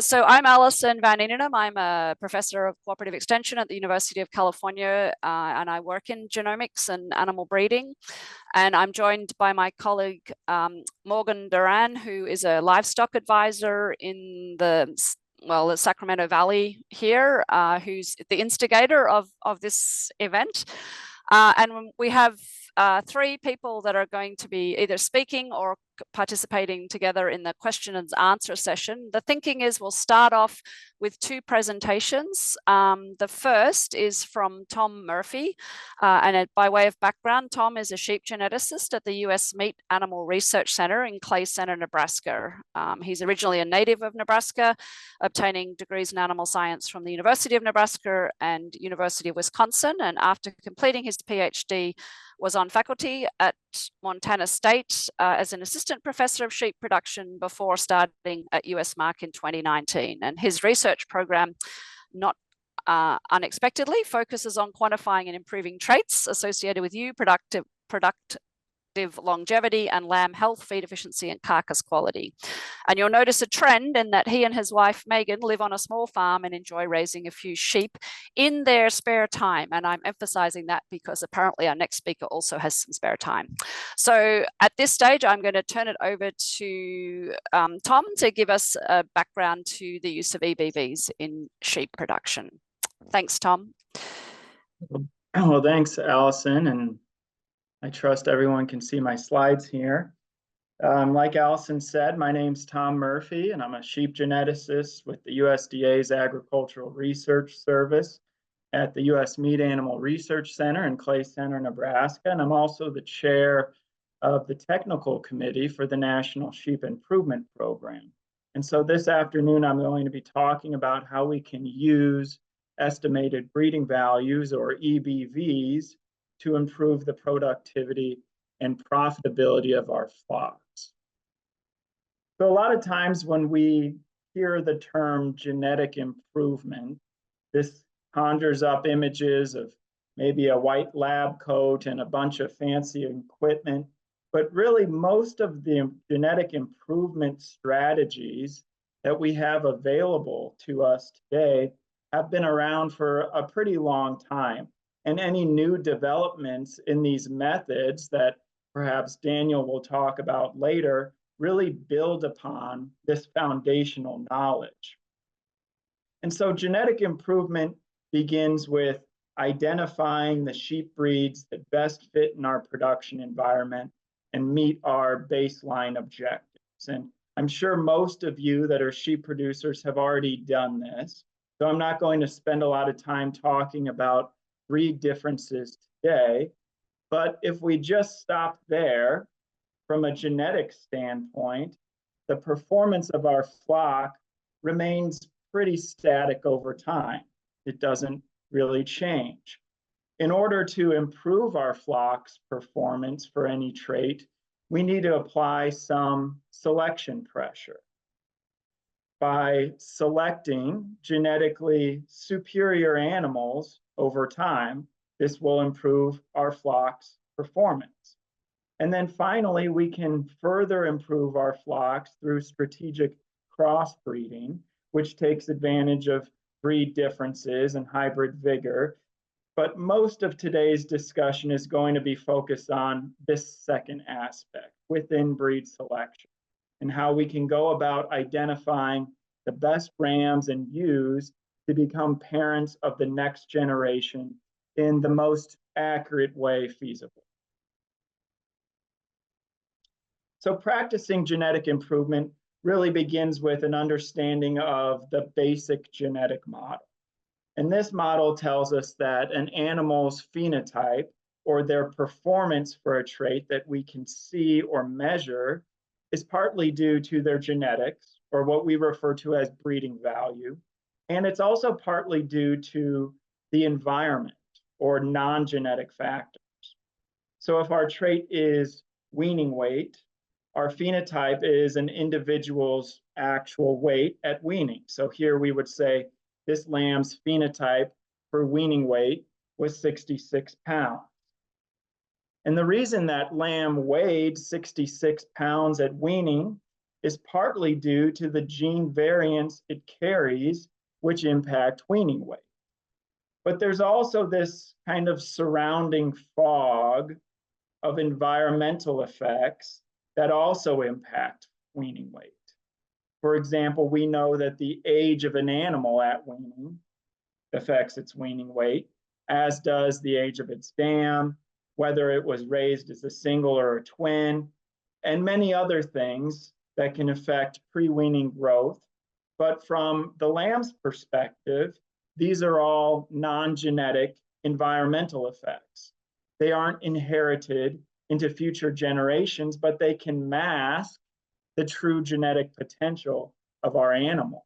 So I'm Alison Van Inenum. I'm a professor of cooperative extension at the University of California, and I work in genomics and animal breeding. And I'm joined by my colleague, Morgan Duran, who is a livestock advisor in the Sacramento Valley here, who's the instigator of this event. And we have three people that are going to be either speaking or participating together in the question and answer session. The thinking is we'll start off with two presentations. The first is from Tom Murphy, and by way of background, Tom is a sheep geneticist at the U.S. Meat Animal Research Center in Clay Center, Nebraska. He's originally a native of Nebraska, obtaining degrees in animal science from the University of Nebraska and University of Wisconsin, and after completing his PhD, was on faculty at Montana State as an assistant professor of sheep production before starting at USMark in 2019. And his research program, not unexpectedly, focuses on quantifying and improving traits associated with ewe productive longevity and lamb health, feed efficiency, and carcass quality. And you'll notice a trend in that he and his wife, Megan, live on a small farm and enjoy raising a few sheep in their spare time. And I'm emphasizing that because apparently our next speaker also has some spare time. So at this stage, I'm going to turn it over to Tom to give us a background to the use of EBVs in sheep production. Thanks, Tom. Well, thanks, Alison, and I trust everyone can see my slides here. Like Alison said, my name's Tom Murphy, and I'm a sheep geneticist with the USDA's Agricultural Research Service at the U.S. Meat Animal Research Center in Clay Center, Nebraska, and I'm also the chair of the technical committee for the National Sheep Improvement Program. And so this afternoon, I'm going to be talking about how we can use estimated breeding values, or EBVs, to improve the productivity and profitability of our flocks. So a lot of times when we hear the term genetic improvement, this conjures up images of maybe a white lab coat and a bunch of fancy equipment, but really most of the genetic improvement strategies that we have available to us today have been around for a pretty long time. And any new developments in these methods that perhaps Daniel will talk about later really build upon this foundational knowledge. And so genetic improvement begins with identifying the sheep breeds that best fit in our production environment and meet our baseline objectives. And I'm sure most of you that are sheep producers have already done this. So I'm not going to spend a lot of time talking about breed differences today, but if we just stop there, from a genetic standpoint, the performance of our flock remains pretty static over time. It doesn't really change. In order to improve our flock's performance for any trait, we need to apply some selection pressure. By selecting genetically superior animals over time, this will improve our flock's performance. And then finally, we can further improve our flocks through strategic crossbreeding, which takes advantage of breed differences and hybrid vigor. But most of today's discussion is going to be focused on this second aspect, within breed selection, and how we can go about identifying the best rams and ewes to become parents of the next generation in the most accurate way feasible. So practicing genetic improvement really begins with an understanding of the basic genetic model. And this model tells us that an animal's phenotype, or their performance for a trait that we can see or measure, is partly due to their genetics, or what we refer to as breeding value. And it's also partly due to the environment, or non-genetic factors. So if our trait is weaning weight, our phenotype is an individual's actual weight at weaning. So here we would say this lamb's phenotype for weaning weight was 66 pounds. And the reason that lamb weighed 66 pounds at weaning is partly due to the gene variants it carries, which impact weaning weight. But there's also this kind of surrounding fog of environmental effects that also impact weaning weight. For example, we know that the age of an animal at weaning affects its weaning weight, as does the age of its dam, whether it was raised as a single or a twin, and many other things that can affect pre-weaning growth. But from the lamb's perspective, these are all non-genetic environmental effects. They aren't inherited into future generations, but they can mask the true genetic potential of our animals.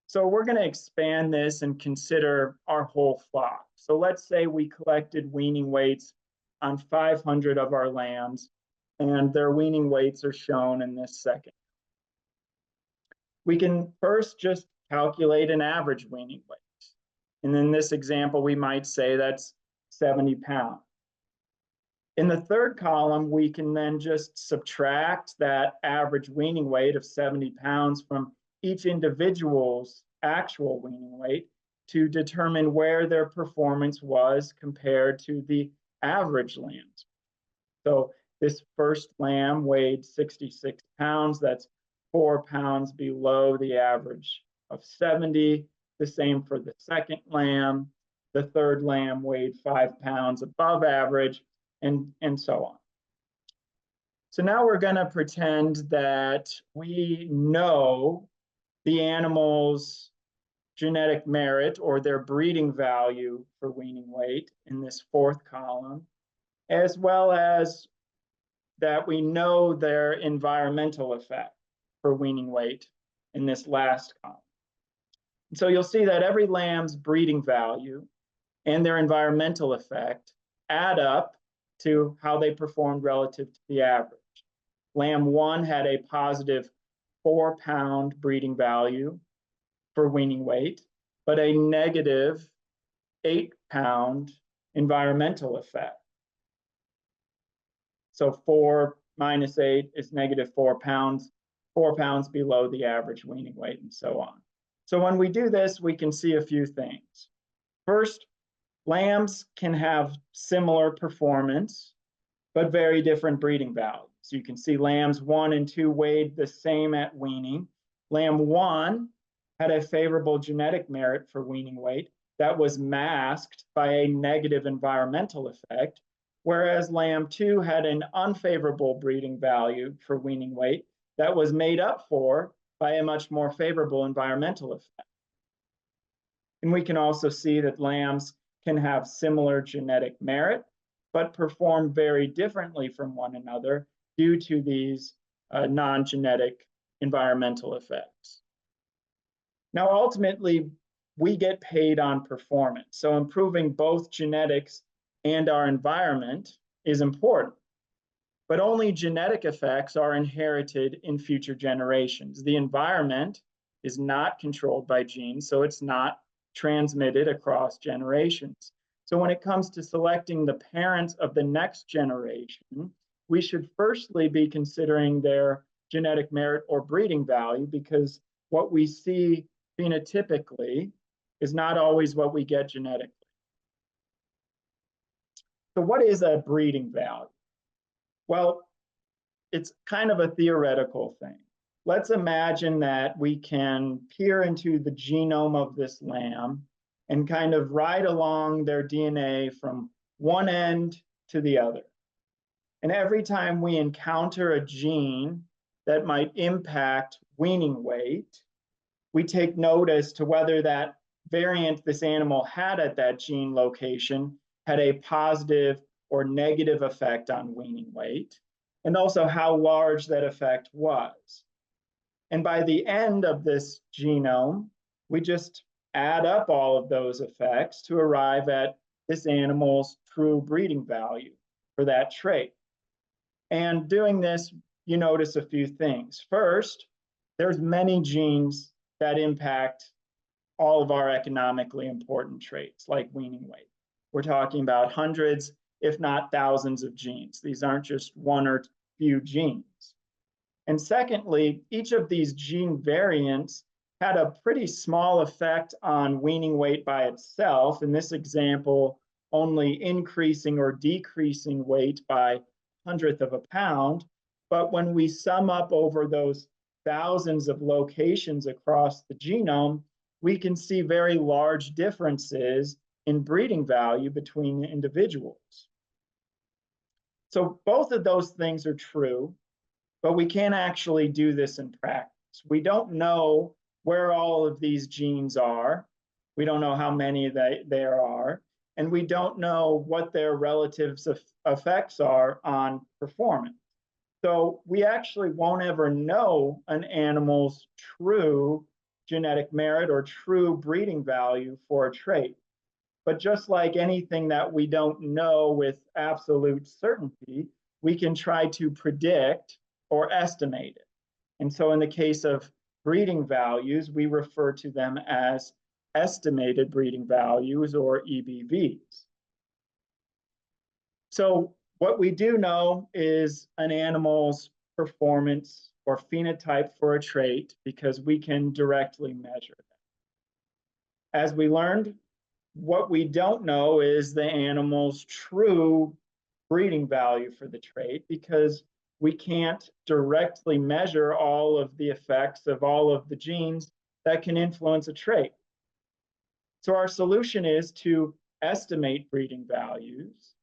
So we're going to expand this and consider our whole flock. So let's say we collected weaning weights on 500 of our lambs, and their weaning weights are shown in this second. We can first just calculate an average weaning weight. And in this example, we might say that's 70 pounds. In the third column, we can then just subtract that average weaning weight of 70 pounds from each individual's actual weaning weight to determine where their performance was compared to the average lambs. So this first lamb weighed 66 pounds. That's 4 pounds below the average of 70. The same for the second lamb. The third lamb weighed 5 pounds above average, and so on. So now we're going to pretend that we know the animal's genetic merit or their breeding value for weaning weight in this fourth column, as well as that we know their environmental effect for weaning weight in this last column. And so you'll see that every lamb's breeding value and their environmental effect add up to how they performed relative to the average. Lamb 1 had a positive 4-pound breeding value for weaning weight, but a negative 8-pound environmental effect. So 4 minus 8 is negative 4 pounds below the average weaning weight, and so on. So when we do this, we can see a few things. First, lambs can have similar performance, but very different breeding values. You can see lambs 1 and 2 weighed the same at weaning. Lamb 1 had a favorable genetic merit for weaning weight that was masked by a negative environmental effect, whereas lamb 2 had an unfavorable breeding value for weaning weight that was made up for by a much more favorable environmental effect. And we can also see that lambs can have similar genetic merit, but perform very differently from one another due to these non-genetic environmental effects. Now, ultimately, we get paid on performance. So improving both genetics and our environment is important. But only genetic effects are inherited in future generations. The environment is not controlled by genes, so it's not transmitted across generations. So when it comes to selecting the parents of the next generation, we should firstly be considering their genetic merit or breeding value, because what we see phenotypically is not always what we get genetically. So what is a breeding value? Well, it's kind of a theoretical thing. Let's imagine that we can peer into the genome of this lamb and kind of ride along their DNA from one end to the other. And every time we encounter a gene that might impact weaning weight, we take note as to whether that variant this animal had at that gene location had a positive or negative effect on weaning weight, and also how large that effect was. And by the end of this genome, we just add up all of those effects to arrive at this animal's true breeding value for that trait. And doing this, you notice a few things. First, there's many genes that impact all of our economically important traits, like weaning weight. We're talking about hundreds, if not thousands of genes. These aren't just one or few genes. And secondly, each of these gene variants had a pretty small effect on weaning weight by itself. In this example, only increasing or decreasing weight by 100th of a pound. But when we sum up over those thousands of locations across the genome, we can see very large differences in breeding value between individuals. So both of those things are true, but we can't actually do this in practice. We don't know where all of these genes are. We don't know how many there are, and we don't know what their relative effects are on performance. So we actually won't ever know an animal's true genetic merit or true breeding value for a trait. But just like anything that we don't know with absolute certainty, we can try to predict or estimate it. And so in the case of breeding values, we refer to them as estimated breeding values, or EBVs. So what we do know is an animal's performance or phenotype for a trait because we can directly measure them. As we learned, what we don't know is the animal's true breeding value for the trait because we can't directly measure all of the effects of all of the genes that can influence a trait. So our solution is to estimate breeding values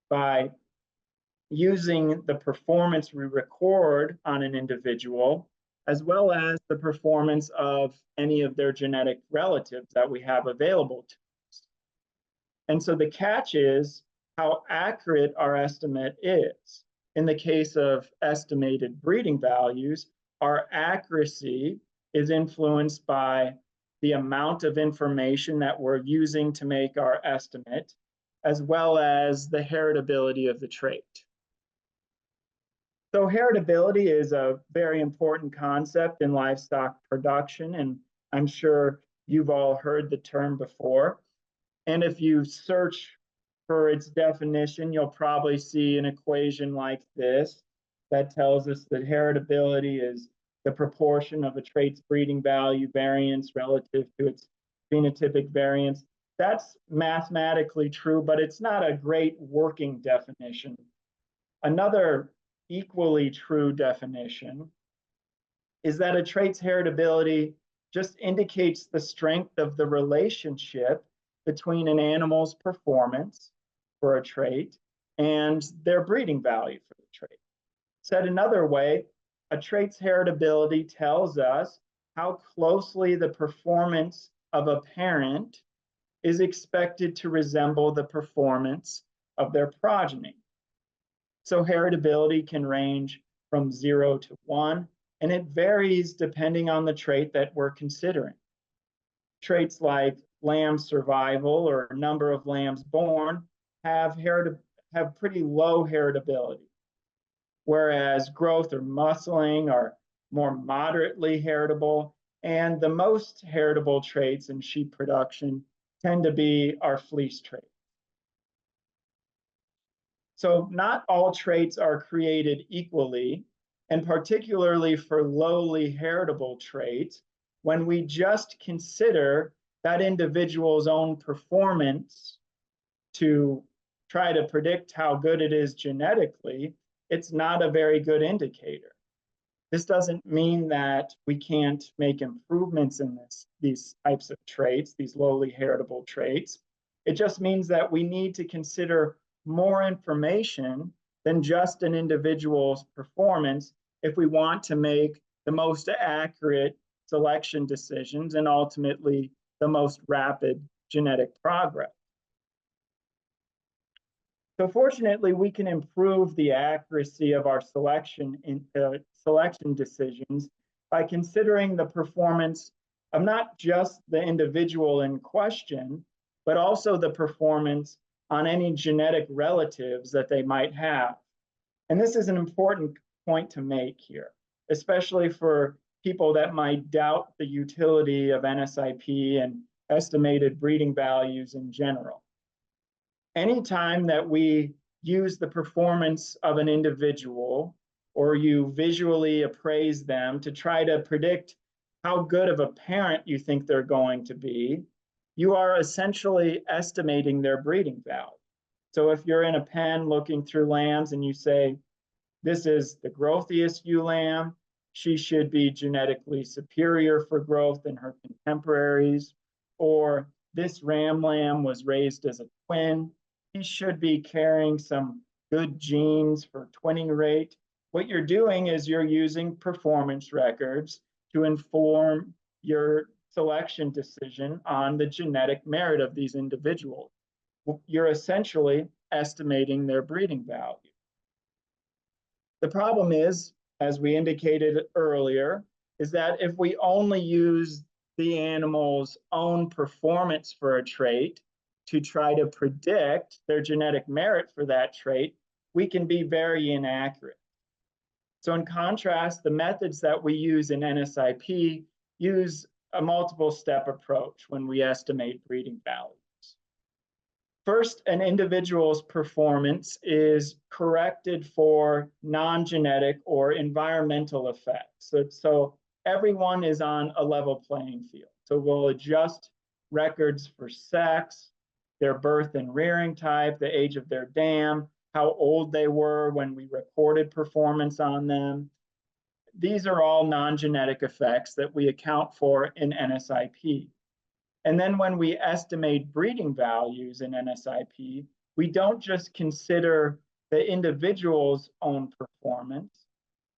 by using the performance we record on an individual, as well as the performance of any of their genetic relatives that we have available to us. And so the catch is how accurate our estimate is. In the case of estimated breeding values, our accuracy is influenced by the amount of information that we're using to make our estimate, as well as the heritability of the trait. So heritability is a very important concept in livestock production, and I'm sure you've all heard the term before. And if you search for its definition, you'll probably see an equation like this that tells us that heritability is the proportion of a trait's breeding value variance relative to its phenotypic variance. That's mathematically true, but it's not a great working definition. Another equally true definition is that a trait's heritability just indicates the strength of the relationship between an animal's performance for a trait and their breeding value for the trait. Said another way, a trait's heritability tells us how closely the performance of a parent is expected to resemble the performance of their progeny. So heritability can range from 0 to 1, and it varies depending on the trait that we're considering. Traits like lamb survival or number of lambs born have pretty low heritability, whereas growth or muscling are more moderately heritable, and the most heritable traits in sheep production tend to be our fleece traits. So not all traits are created equally, and particularly for lowly heritable traits, when we just consider that individual's own performance to try to predict how good it is genetically, it's not a very good indicator. This doesn't mean that we can't make improvements in these types of traits, these lowly heritable traits. It just means that we need to consider more information than just an individual's performance if we want to make the most accurate selection decisions and ultimately the most rapid genetic progress. So fortunately, we can improve the accuracy of our selection decisions by considering the performance of not just the individual in question, but also the performance on any genetic relatives that they might have. And this is an important point to make here, especially for people that might doubt the utility of NSIP and estimated breeding values in general. Anytime that we use the performance of an individual or you visually appraise them to try to predict how good of a parent you think they're going to be, you are essentially estimating their breeding value. So if you're in a pen looking through lambs and you say, this is the growthiest ewe lamb, she should be genetically superior for growth than her contemporaries, or this ram lamb was raised as a twin, he should be carrying some good genes for twinning rate. What you're doing is you're using performance records to inform your selection decision on the genetic merit of these individuals. You're essentially estimating their breeding value. The problem is, as we indicated earlier, is that if we only use the animal's own performance for a trait to try to predict their genetic merit for that trait, we can be very inaccurate. So in contrast, the methods that we use in NSIP use a multiple step approach when we estimate breeding values. First, an individual's performance is corrected for non-genetic or environmental effects. So everyone is on a level playing field. So we'll adjust records for sex, their birth and rearing type, the age of their dam, how old they were when we recorded performance on them. These are all non-genetic effects that we account for in NSIP. And then when we estimate breeding values in NSIP, we don't just consider the individual's own performance,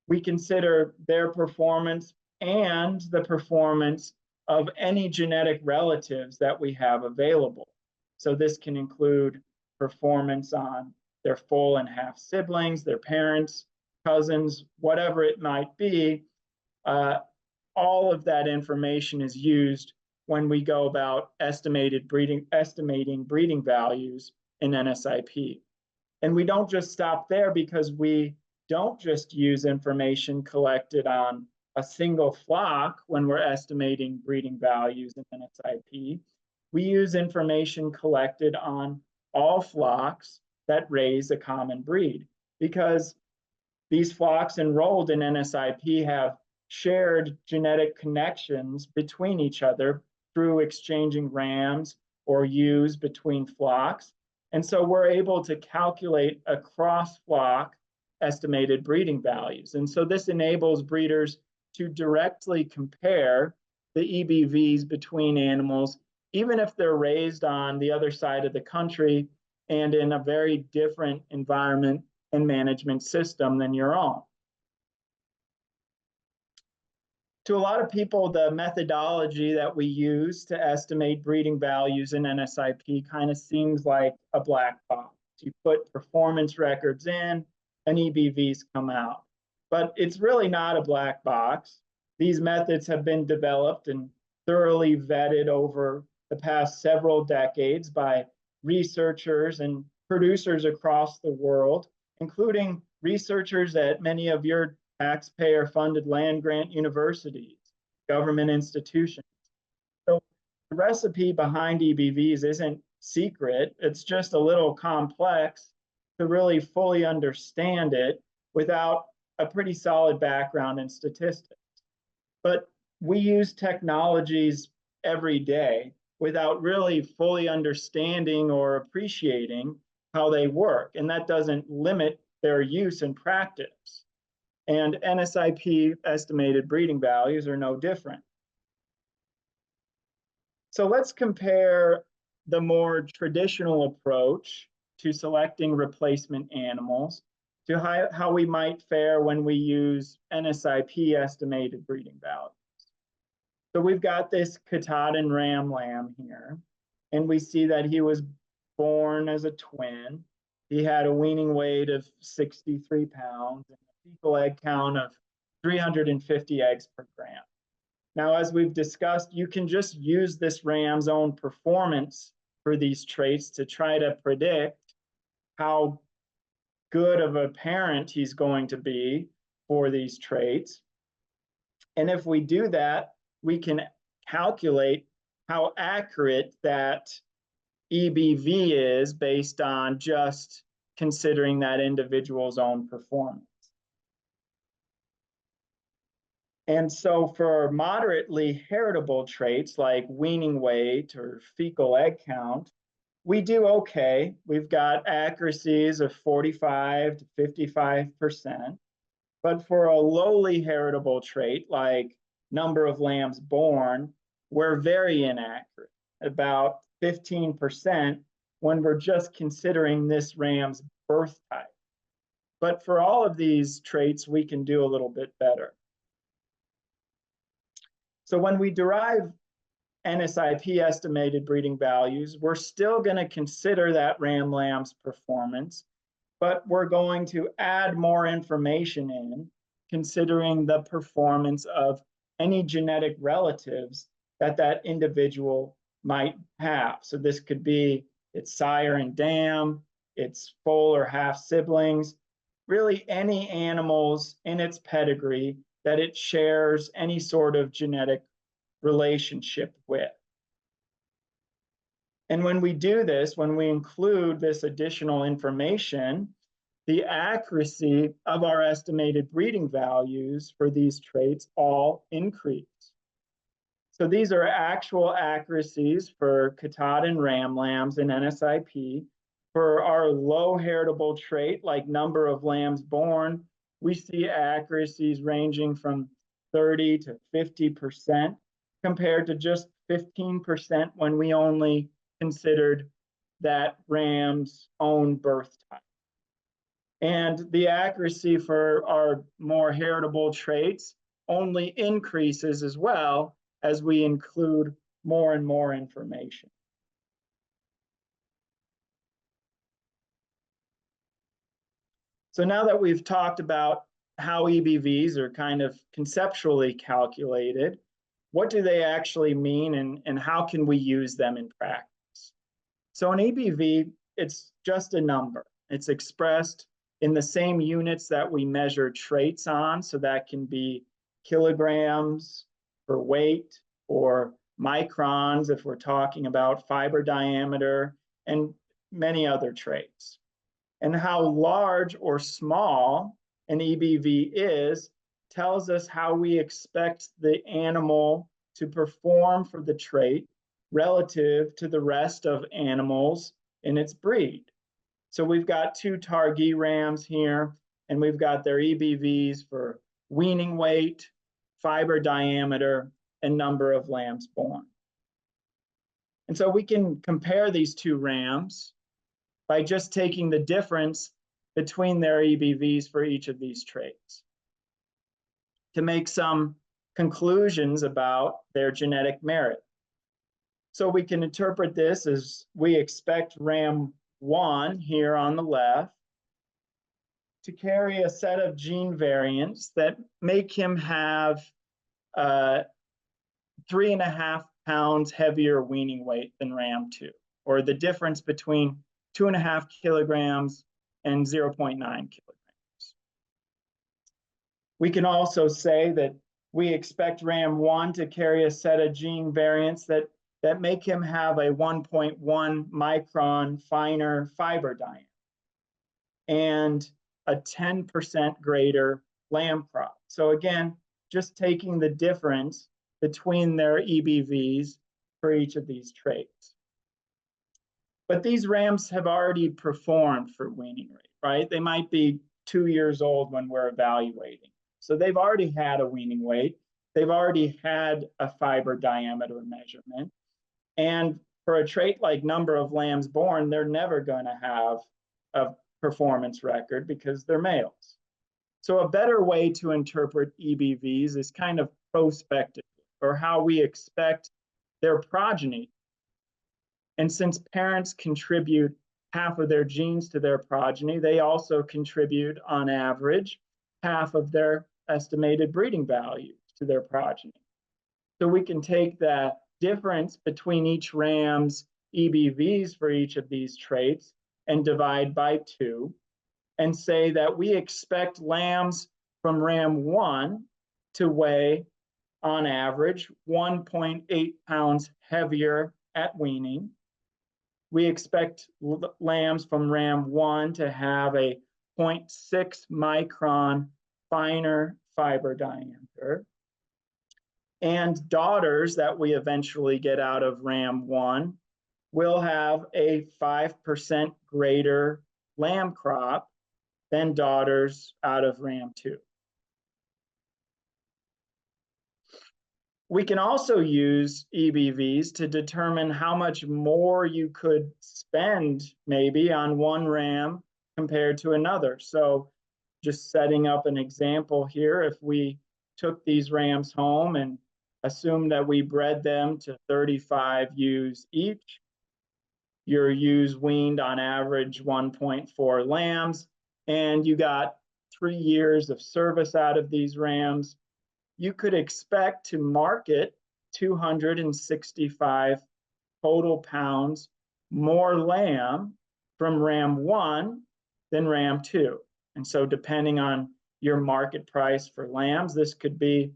we consider their performance and the performance of any genetic relatives that we have available. So this can include performance on their full and half siblings, their parents, cousins, whatever it might be. All of that information is used when we go about estimating breeding values in NSIP. And we don't just stop there, because we don't just use information collected on a single flock when we're estimating breeding values in NSIP. We use information collected on all flocks that raise a common breed, because these flocks enrolled in NSIP have shared genetic connections between each other through exchanging rams or ewes between flocks. And so we're able to calculate across flock estimated breeding values. And so this enables breeders to directly compare the EBVs between animals, even if they're raised on the other side of the country and in a very different environment and management system than your own. To a lot of people, the methodology that we use to estimate breeding values in NSIP kind of seems like a black box. You put performance records in and EBVs come out. But it's really not a black box. These methods have been developed and thoroughly vetted over the past several decades by researchers and producers across the world, including researchers at many of your taxpayer-funded land-grant universities, government institutions. So the recipe behind EBVs isn't secret. It's just a little complex to really fully understand it without a pretty solid background in statistics. But we use technologies every day without really fully understanding or appreciating how they work. And that doesn't limit their use in practice. And NSIP estimated breeding values are no different. So let's compare the more traditional approach to selecting replacement animals to how we might fare when we use NSIP estimated breeding values. So we've got this Katahdin ram lamb here, and we see that he was born as a twin. He had a weaning weight of 63 pounds and a fecal egg count of 350 eggs per gram. Now, as we've discussed, you can just use this ram's own performance for these traits to try to predict how good of a parent he's going to be for these traits. And if we do that, we can calculate how accurate that EBV is based on just considering that individual's own performance. And so for moderately heritable traits like weaning weight or fecal egg count, we do okay. We've got accuracies of 45 to 55%. But for a lowly heritable trait like number of lambs born, we're very inaccurate, about 15% when we're just considering this ram's birth type. But for all of these traits, we can do a little bit better. So when we derive NSIP estimated breeding values, we're still going to consider that ram lamb's performance, but we're going to add more information in, considering the performance of any genetic relatives that that individual might have. So this could be its sire and dam, its full or half siblings, really any animals in its pedigree that it shares any sort of genetic relationship with. And when we do this, when we include this additional information, the accuracy of our estimated breeding values for these traits all increase. So these are actual accuracies for Katahdin ram lambs in NSIP. For our low heritable trait, like number of lambs born, we see accuracies ranging from 30 to 50% compared to just 15% when we only considered that ram's own birth type. And the accuracy for our more heritable traits only increases as well as we include more and more information. So now that we've talked about how EBVs are kind of conceptually calculated, what do they actually mean and how can we use them in practice? So an EBV, it's just a number. It's expressed in the same units that we measure traits on. So that can be kilograms for weight or microns if we're talking about fiber diameter and many other traits. And how large or small an EBV is tells us how we expect the animal to perform for the trait relative to the rest of animals in its breed. So we've got two Targhee rams here, and we've got their EBVs for weaning weight, fiber diameter, and number of lambs born. And so we can compare these two rams by just taking the difference between their EBVs for each of these traits to make some conclusions about their genetic merit. So we can interpret this as we expect ram 1 here on the left to carry a set of gene variants that make him have 3.5 pounds heavier weaning weight than ram 2, or the difference between 2.5 kilograms and 0.9 kilograms. We can also say that we expect ram 1 to carry a set of gene variants that make him have a 1.1 micron finer fiber diameter and a 10% greater lamb crop. So again, just taking the difference between their EBVs for each of these traits. But these rams have already performed for weaning rate, right? They might be 2 years old when we're evaluating. So they've already had a weaning weight. They've already had a fiber diameter measurement. And for a trait like number of lambs born, they're never going to have a performance record because they're males. So a better way to interpret EBVs is kind of prospective, or how we expect their progeny. And since parents contribute half of their genes to their progeny, they also contribute, on average, half of their estimated breeding value to their progeny. So we can take that difference between each ram's EBVs for each of these traits and divide by 2 and say that we expect lambs from ram 1 to weigh, on average, 1.8 pounds heavier at weaning. We expect lambs from ram 1 to have a 0.6 micron finer fiber diameter. and daughters that we eventually get out of Ram 1 will have a 5% greater lamb crop than daughters out of Ram 2. We can also use EBVs to determine how much more you could spend maybe on one ram compared to another. So just setting up an example here, if we took these rams home and assumed that we bred them to 35 ewes each, your ewes weaned on average 1.4 lambs, and you got 3 years of service out of these rams, you could expect to market 265 total pounds more lamb from Ram 1 than Ram 2. And so depending on your market price for lambs, this could be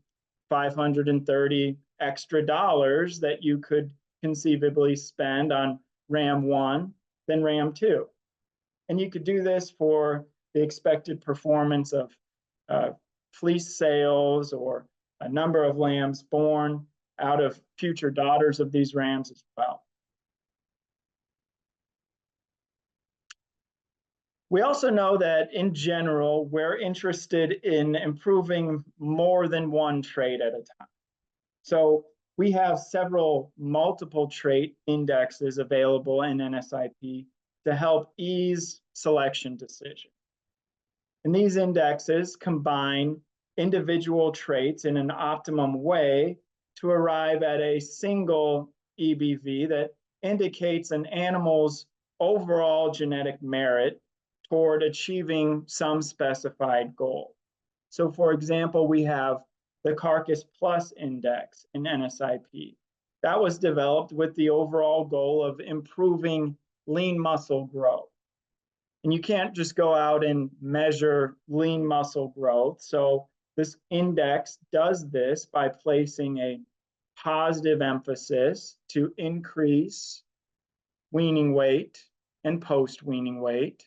530 extra dollars that you could conceivably spend on Ram 1 than Ram 2. And you could do this for the expected performance of fleece sales or a number of lambs born out of future daughters of these rams as well. We also know that in general, we're interested in improving more than one trait at a time. So we have several multiple trait indexes available in NSIP to help ease selection decisions. And these indexes combine individual traits in an optimum way to arrive at a single EBV that indicates an animal's overall genetic merit toward achieving some specified goal. So for example, we have the Carcass Plus Index in NSIP. That was developed with the overall goal of improving lean muscle growth. And you can't just go out and measure lean muscle growth. So this index does this by placing a positive emphasis to increase weaning weight and post-weaning weight,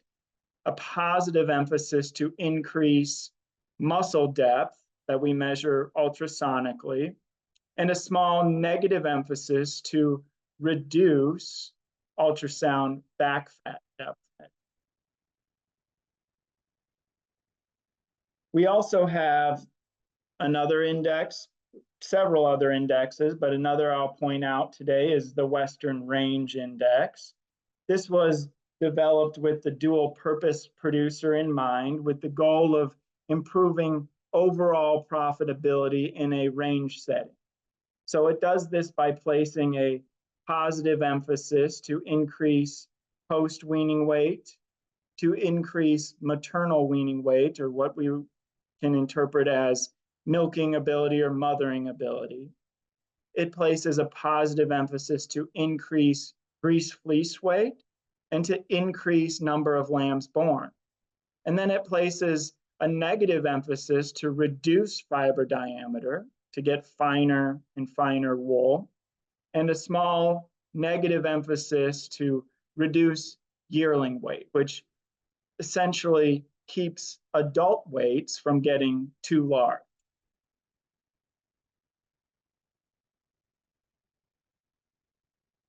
a positive emphasis to increase muscle depth that we measure ultrasonically, and a small negative emphasis to reduce ultrasound back fat depth. We also have another index, several other indexes, but another I'll point out today is the Western Range Index. This was developed with the dual purpose producer in mind, with the goal of improving overall profitability in a range setting. So it does this by placing a positive emphasis to increase post-weaning weight, to increase maternal weaning weight, or what we can interpret as milking ability or mothering ability. It places a positive emphasis to increase grease fleece weight and to increase number of lambs born. And then it places a negative emphasis to reduce fiber diameter to get finer and finer wool, and a small negative emphasis to reduce yearling weight, which essentially keeps adult weights from getting too large.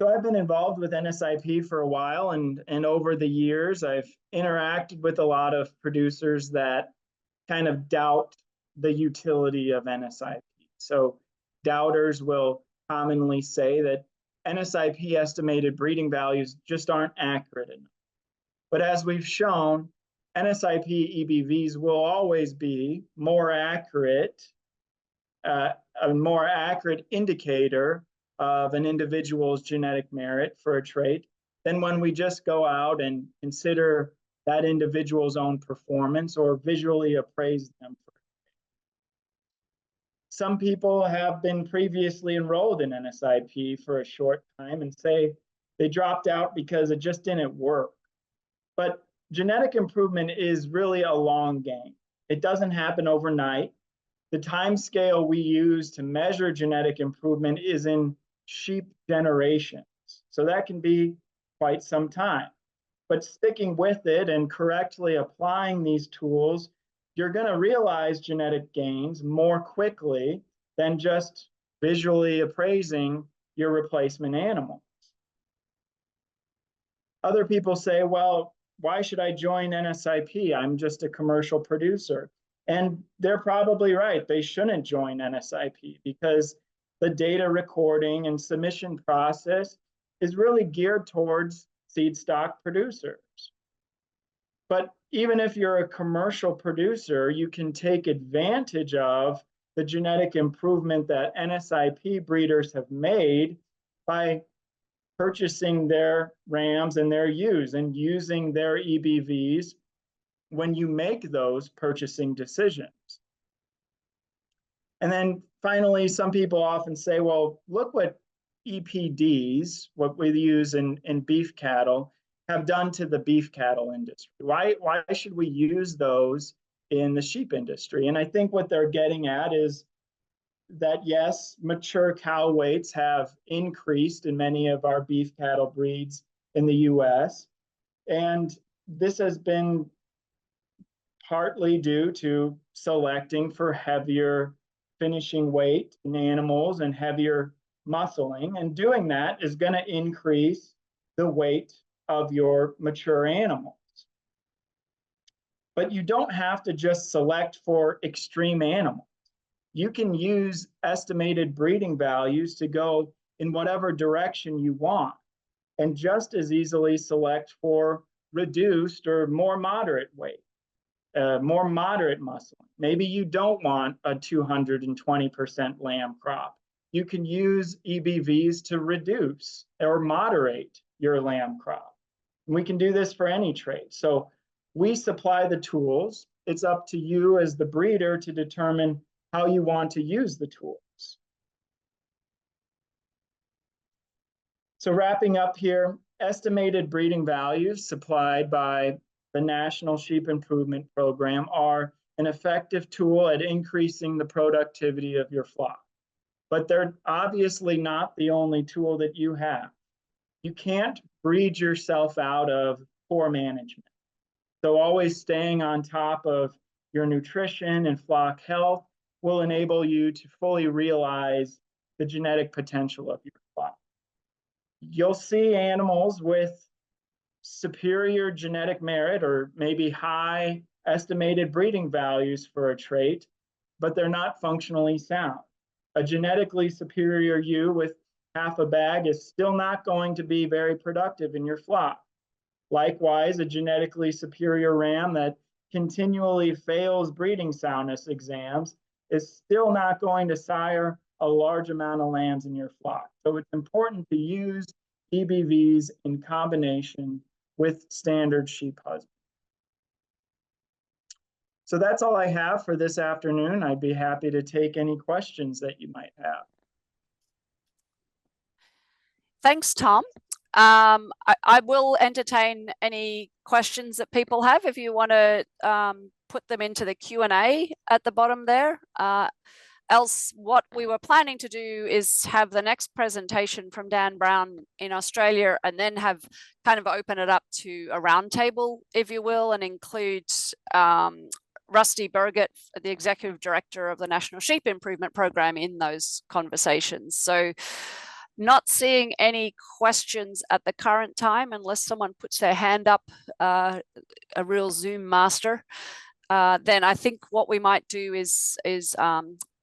So I've been involved with NSIP for a while, and over the years, I've interacted with a lot of producers that kind of doubt the utility of NSIP. So doubters will commonly say that NSIP estimated breeding values just aren't accurate enough. But as we've shown, NSIP EBVs will always be more accurate, a more accurate indicator of an individual's genetic merit for a trait than when we just go out and consider that individual's own performance or visually appraise them. Some people have been previously enrolled in NSIP for a short time and say they dropped out because it just didn't work. But genetic improvement is really a long game. It doesn't happen overnight. The time scale we use to measure genetic improvement is in sheep generations. So that can be quite some time. But sticking with it and correctly applying these tools, you're going to realize genetic gains more quickly than just visually appraising your replacement animal. Other people say, well, why should I join NSIP? I'm just a commercial producer. And they're probably right. They shouldn't join NSIP because the data recording and submission process is really geared towards seed stock producers. But even if you're a commercial producer, you can take advantage of the genetic improvement that NSIP breeders have made by purchasing their rams and their ewes and using their EBVs when you make those purchasing decisions. And then finally, some people often say, well, look what EPDs, what we use in beef cattle, have done to the beef cattle industry. Why should we use those in the sheep industry? And I think what they're getting at is that yes, mature cow weights have increased in many of our beef cattle breeds in the US. And this has been partly due to selecting for heavier finishing weight in animals and heavier muscling. And doing that is going to increase the weight of your mature animals. But you don't have to just select for extreme animals. You can use estimated breeding values to go in whatever direction you want and just as easily select for reduced or more moderate weight, more moderate muscle. Maybe you don't want a 220% lamb crop. You can use EBVs to reduce or moderate your lamb crop. And we can do this for any trait. So we supply the tools. It's up to you as the breeder to determine how you want to use the tools. So wrapping up here, estimated breeding values supplied by the National Sheep Improvement Program are an effective tool at increasing the productivity of your flock. But they're obviously not the only tool that you have. You can't breed yourself out of poor management. So always staying on top of your nutrition and flock health will enable you to fully realize the genetic potential of your flock. You'll see animals with superior genetic merit or maybe high estimated breeding values for a trait, but they're not functionally sound. A genetically superior ewe with half a bag is still not going to be very productive in your flock. Likewise, a genetically superior ram that continually fails breeding soundness exams is still not going to sire a large amount of lambs in your flock. So it's important to use EBVs in combination with standard sheep husbandry. So that's all I have for this afternoon. I'd be happy to take any questions that you might have. Thanks, Tom. I will entertain any questions that people have if you want to put them into the Q&A at the bottom there. Else, what we were planning to do is have the next presentation from Dan Brown in Australia and then have kind of open it up to a roundtable, if you will, and include Rusty Burgett, the Executive Director of the National Sheep Improvement Program, in those conversations. So not seeing any questions at the current time, unless someone puts their hand up, a real Zoom master. Then I think what we might do is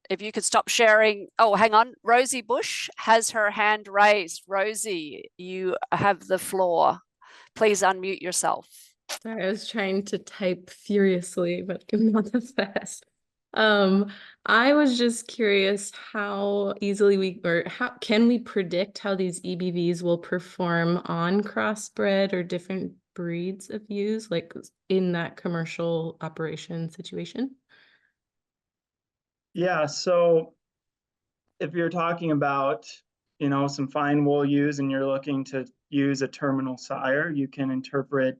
if you could stop sharing. Oh, hang on. Rosie Bush has her hand raised. Rosie, you have the floor. Please unmute yourself. Sorry, I was trying to type furiously, but not that fast. I was just curious how easily how can we predict how these EBVs will perform on crossbred or different breeds of ewes, like in that commercial operation situation? Yeah, so if you're talking about, some fine wool ewes and you're looking to use a terminal sire, you can interpret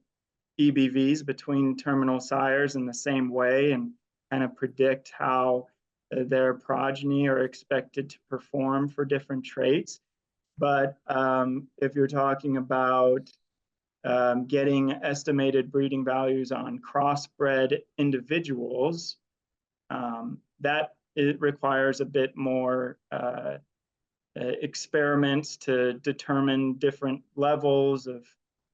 EBVs between terminal sires in the same way and kind of predict how their progeny are expected to perform for different traits. But if you're talking about getting estimated breeding values on crossbred individuals, that it requires a bit more experiments to determine different levels of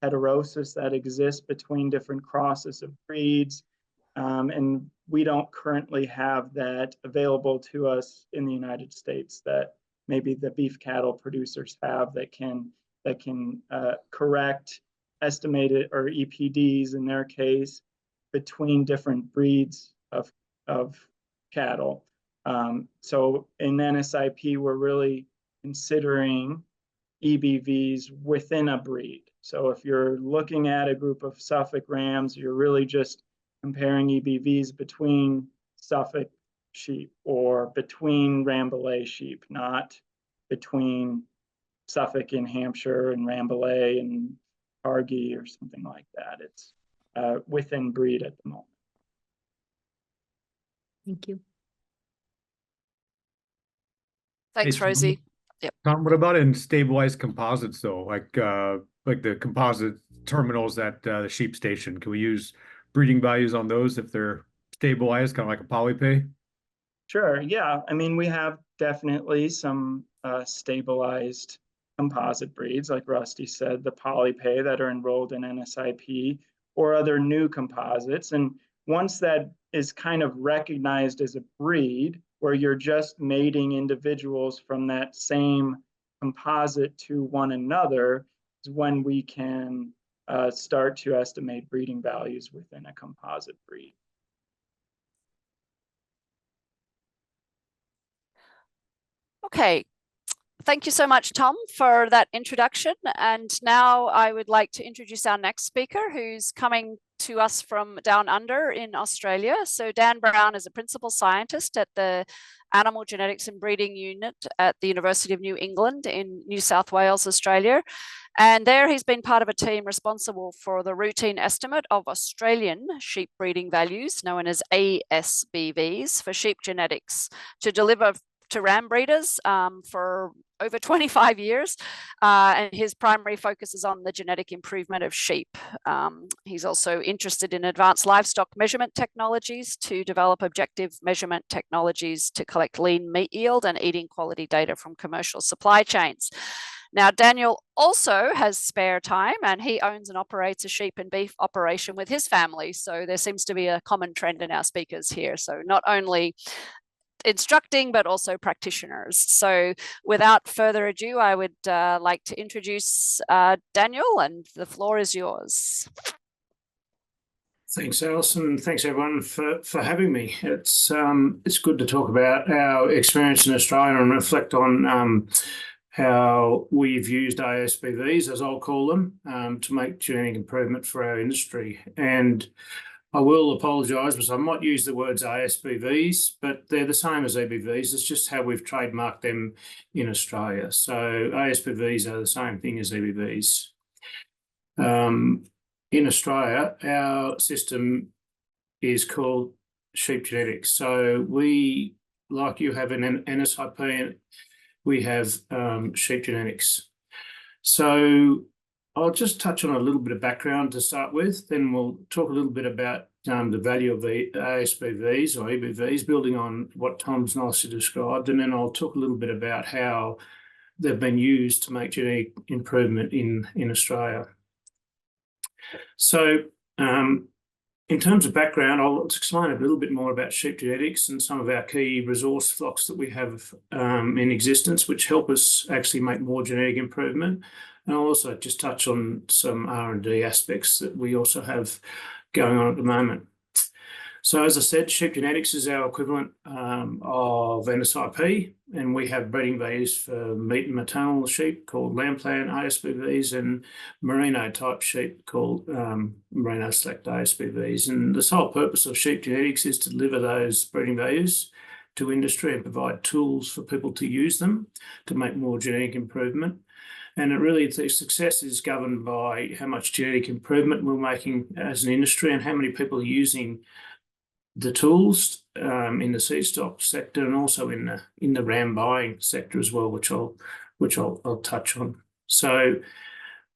heterosis that exist between different crosses of breeds. And we don't currently have that available to us in the United States that maybe the beef cattle producers have that can correct estimated, or EPDs in their case, between different breeds of cattle. So in NSIP, we're really considering EBVs within a breed. So if you're looking at a group of Suffolk rams, you're really just comparing EBVs between Suffolk sheep or between Rambouillet sheep, not between Suffolk and Hampshire and Rambouillet and Targhee or something like that. It's within breed at the moment. Thank you. Thanks, Hey, Rosie. Yep. Tom, what about in stabilized composites though? Like the composite terminals at the sheep station? Can we use breeding values on those if they're stabilized, kind of like a polypay? Sure, yeah. I mean, we have definitely some stabilized composite breeds, like Rusty said, the polypay that are enrolled in NSIP, or other new composites. And once that is kind of recognized as a breed, where you're just mating individuals from that same composite to one another, is when we can start to estimate breeding values within a composite breed. Okay, thank you so much, Tom, for that introduction. And now I would like to introduce our next speaker, who's coming to us from down under in Australia. So Dan Brown is a principal scientist at the Animal Genetics and Breeding Unit at the University of New England in New South Wales, Australia. And there he's been part of a team responsible for the routine estimate of Australian sheep breeding values, known as ASBVs, for sheep genetics to deliver to ram breeders for over 25 years. And his primary focus is on the genetic improvement of sheep. He's also interested in advanced livestock measurement technologies to develop objective measurement technologies to collect lean meat yield and eating quality data from commercial supply chains. Now, Daniel also has spare time, and he owns and operates a sheep and beef operation with his family. So there seems to be a common trend in our speakers here. So not only instructing, but also practitioners. So without further ado, I would like to introduce Daniel, and the floor is yours. Thanks, Alison. Thanks, everyone, for having me. It's good to talk about our experience in Australia and reflect on how we've used ASBVs, as I'll call them, to make genetic improvement for our industry. And I will apologise because I might use the words ASBVs, but they're the same as EBVs. It's just how we've trademarked them in Australia. So ASBVs are the same thing as EBVs. In Australia, our system is called sheep genetics. So we, like you have an NSIP, we have sheep genetics. So I'll just touch on a little bit of background to start with, then we'll talk a little bit about the value of the ASBVs or EBVs, building on what Tom's nicely described, and then I'll talk a little bit about how they've been used to make genetic improvement in Australia. So in terms of background, I'll explain a little bit more about sheep genetics and some of our key resource flocks that we have in existence, which help us actually make more genetic improvement. And I'll also just touch on some R&D aspects that we also have going on at the moment. So as I said, sheep genetics is our equivalent of NSIP, and we have breeding values for meat and maternal sheep called lamb plant ASBVs and merino type sheep called merino select ASBVs. And the sole purpose of sheep genetics is to deliver those breeding values to industry and provide tools for people to use them to make more genetic improvement. And it really, the success is governed by how much genetic improvement we're making as an industry and how many people are using the tools in the seed stock sector and also in the ram buying sector as well, which I'll touch on. So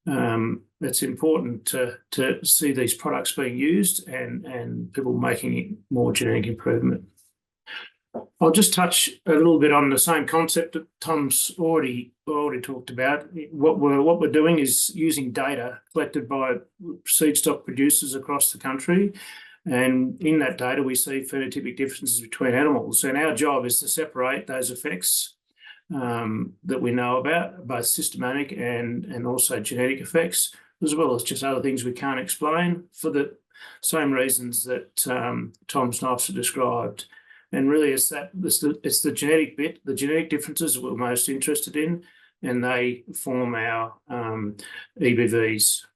it's important to see these products being used and people making more genetic improvement. I'll just touch a little bit on the same concept that Tom's already talked about. What we're doing is using data collected by seed stock producers across the country, and in that data we see phenotypic differences between animals. And our job is to separate those effects that we know about, both systematic and also genetic effects, as well as just other things we can't explain for the same reasons that Tom's nicely described. And really, it's the genetic bit, the genetic differences that we're most interested in, and they form our EBVs.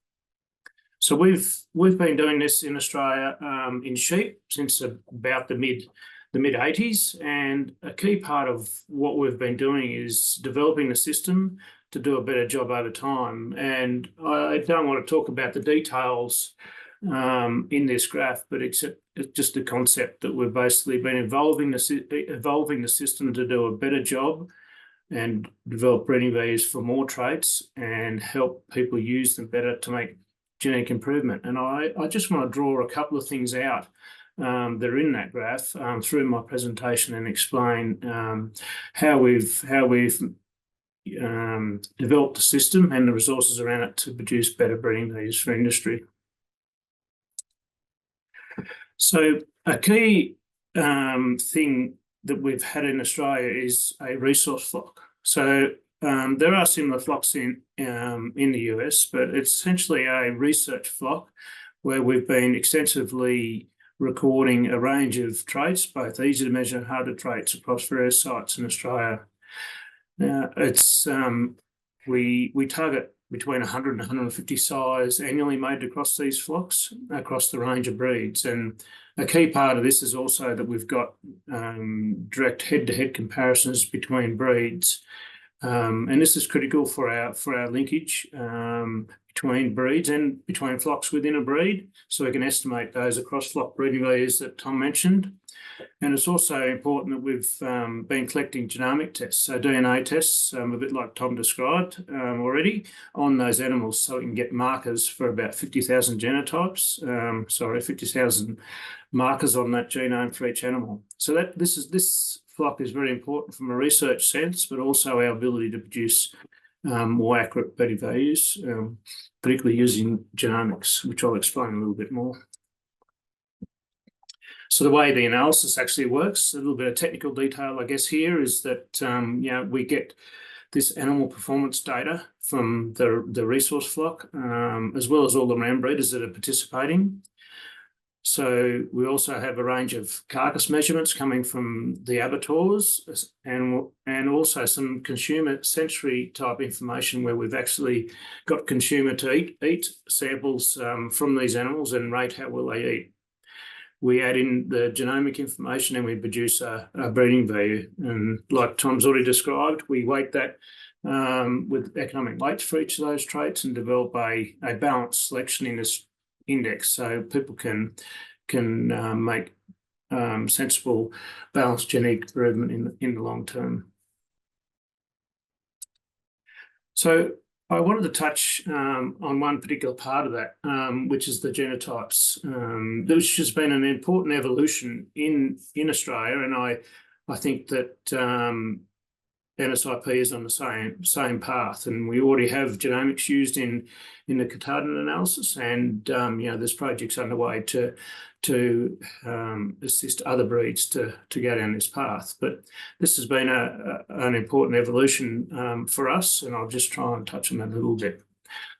So we've been doing this in Australia in sheep since about the mid 80s, and a key part of what we've been doing is developing the system to do a better job over time. And I don't want to talk about the details in this graph, but except just the concept that we've basically been evolving the system to do a better job and develop breeding values for more traits and help people use them better to make genetic improvement. And I just want to draw a couple of things out that are in that graph through my presentation and explain how we've developed the system and the resources around it to produce better breeding values for industry. So a key thing that we've had in Australia is a resource flock. So there are similar flocks in the US, but it's essentially a research flock where we've been extensively recording a range of traits, both easy to measure and harder traits, across various sites in Australia. Now, we target between 100 and 150 sires annually made across these flocks, across the range of breeds. And a key part of this is also that we've got direct head-to-head comparisons between breeds. And this is critical for our linkage between breeds and between flocks within a breed, so we can estimate those across flock breeding values that Tom mentioned. And it's also important that we've been collecting genomic tests, so DNA tests, a bit like Tom described already, on those animals, so we can get markers for about 50,000 genotypes, 50,000 markers on that genome for each animal. So this flock is very important from a research sense, but also our ability to produce more accurate breeding values, particularly using genomics, which I'll explain a little bit more. So the way the analysis actually works, a little bit of technical detail, I guess, here is that we get this animal performance data from the resource flock, as well as all the ram breeders that are participating. So we also have a range of carcass measurements coming from the abattoirs, and also some consumer sensory type information where we've actually got consumer to eat samples from these animals and rate how well they eat. We add in the genomic information and we produce a breeding value. And like Tom's already described, we weight that with economic weights for each of those traits and develop a balanced selection in this index, so people can make sensible, balanced genetic improvement in the long term. So I wanted to touch on one particular part of that, which is the genotypes, which has been an important evolution in Australia, and I think that NSIP is on the same path, and we already have genomics used in the Katahdin analysis, and there's projects underway to assist other breeds to go down this path. But this has been an important evolution for us, and I'll just try and touch on that a little bit.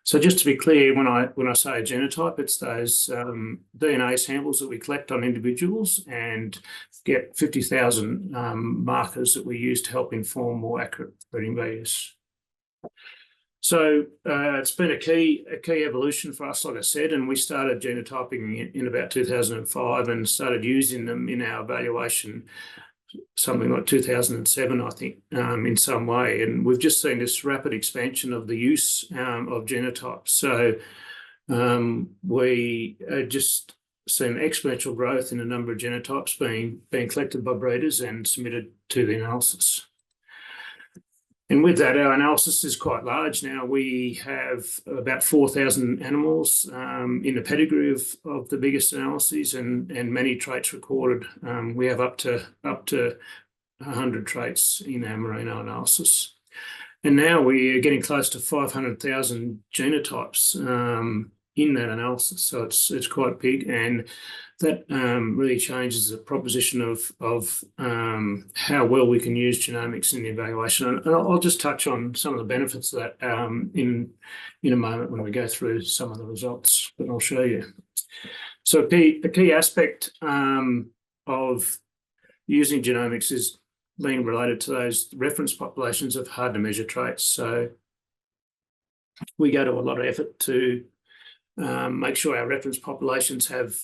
So just to be clear, when I say a genotype, it's those DNA samples that we collect on individuals and get 50,000 markers that we use to help inform more accurate breeding values. So it's been a key evolution for us, like I said, and we started genotyping in about 2005 and started using them in our evaluation something like 2007, I think, in some way. And we've just seen this rapid expansion of the use of genotypes. So we just seen exponential growth in the number of genotypes being collected by breeders and submitted to the analysis. And with that, our analysis is quite large now. We have about 4,000 animals in the pedigree of the biggest analyses, and many traits recorded. We have up to 100 traits in our merino analysis. And now we are getting close to 500,000 genotypes in that analysis. So it's quite big, and that really changes the proposition of how well we can use genomics in the evaluation. And I'll just touch on some of the benefits of that in a moment when we go through some of the results that I'll show you. So a key aspect of using genomics is being related to those reference populations of hard to measure traits. So we go to a lot of effort to make sure our reference populations have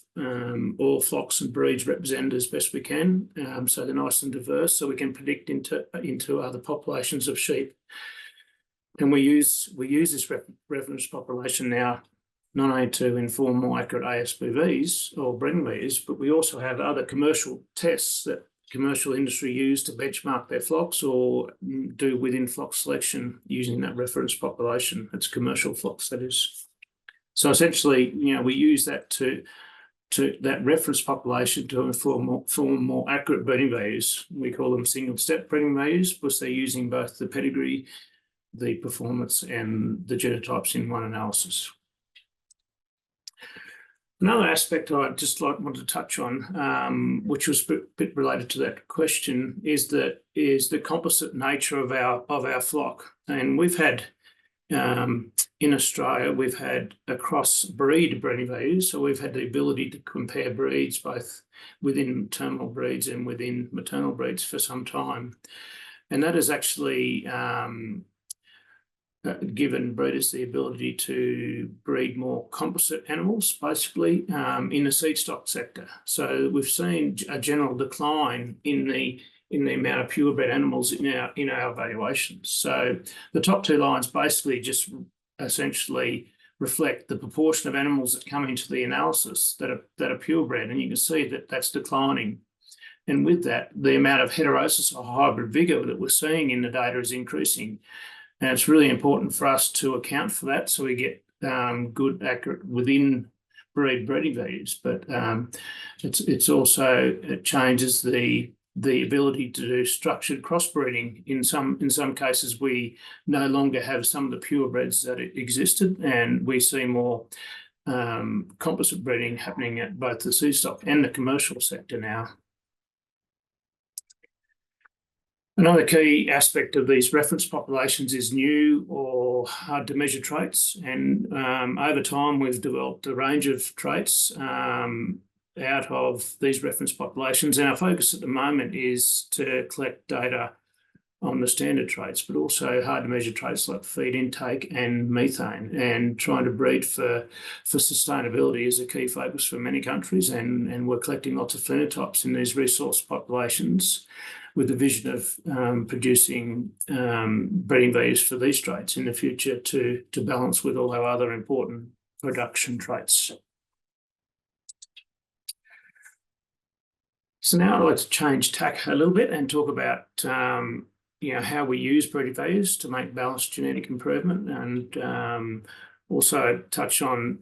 all flocks and breeds represented as best we can, so they're nice and diverse, so we can predict into other populations of sheep. And we use this reference population now not only to inform more accurate ASBVs or breeding values, but we also have other commercial tests that commercial industry use to benchmark their flocks or do within flock selection using that reference population. It's commercial flocks, that is. So essentially, we use that to that reference population to inform more accurate breeding values. We call them single-step breeding values because they're using both the pedigree, the performance, and the genotypes in one analysis. Another aspect I just wanted to touch on, which was a bit related to that question, is the composite nature of our flock. And we've had in Australia, we've had across breeding values, so we've had the ability to compare breeds both within terminal breeds and within maternal breeds for some time, and that has actually given breeders the ability to breed more composite animals, basically, in the seed stock sector. So we've seen a general decline in the amount of purebred animals in our evaluations. So the top two lines basically just essentially reflect the proportion of animals that come into the analysis that are purebred, and you can see that that's declining. And with that, the amount of heterosis or hybrid vigor that we're seeing in the data is increasing. And it's really important for us to account for that so we get good, accurate within breeding values. But it changes the ability to do structured crossbreeding. In some cases, we no longer have some of the purebreds that existed, and we see more composite breeding happening at both the seed stock and the commercial sector now. Another key aspect of these reference populations is new or hard to measure traits. And over time, we've developed a range of traits out of these reference populations. And our focus at the moment is to collect data on the standard traits, but also hard to measure traits like feed intake and methane, and trying to breed for sustainability is a key focus for many countries. And we're collecting lots of phenotypes in these resource populations with the vision of producing breeding values for these traits in the future to balance with all our other important production traits. So now I'd like to change tack a little bit and talk about how we use breeding values to make balanced genetic improvement, and also touch on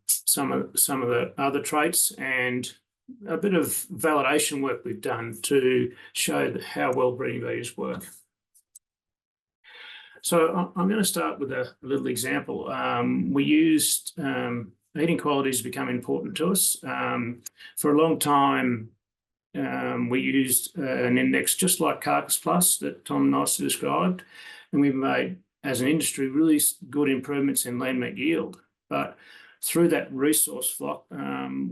some of the other traits and a bit of validation work we've done to show how well breeding values work. So I'm going to start with a little example. We used eating qualities become important to us. For a long time, we used an index just like Carcass Plus that Tom nicely described, and we've made, as an industry, really good improvements in lean meat yield. But through that resource flock,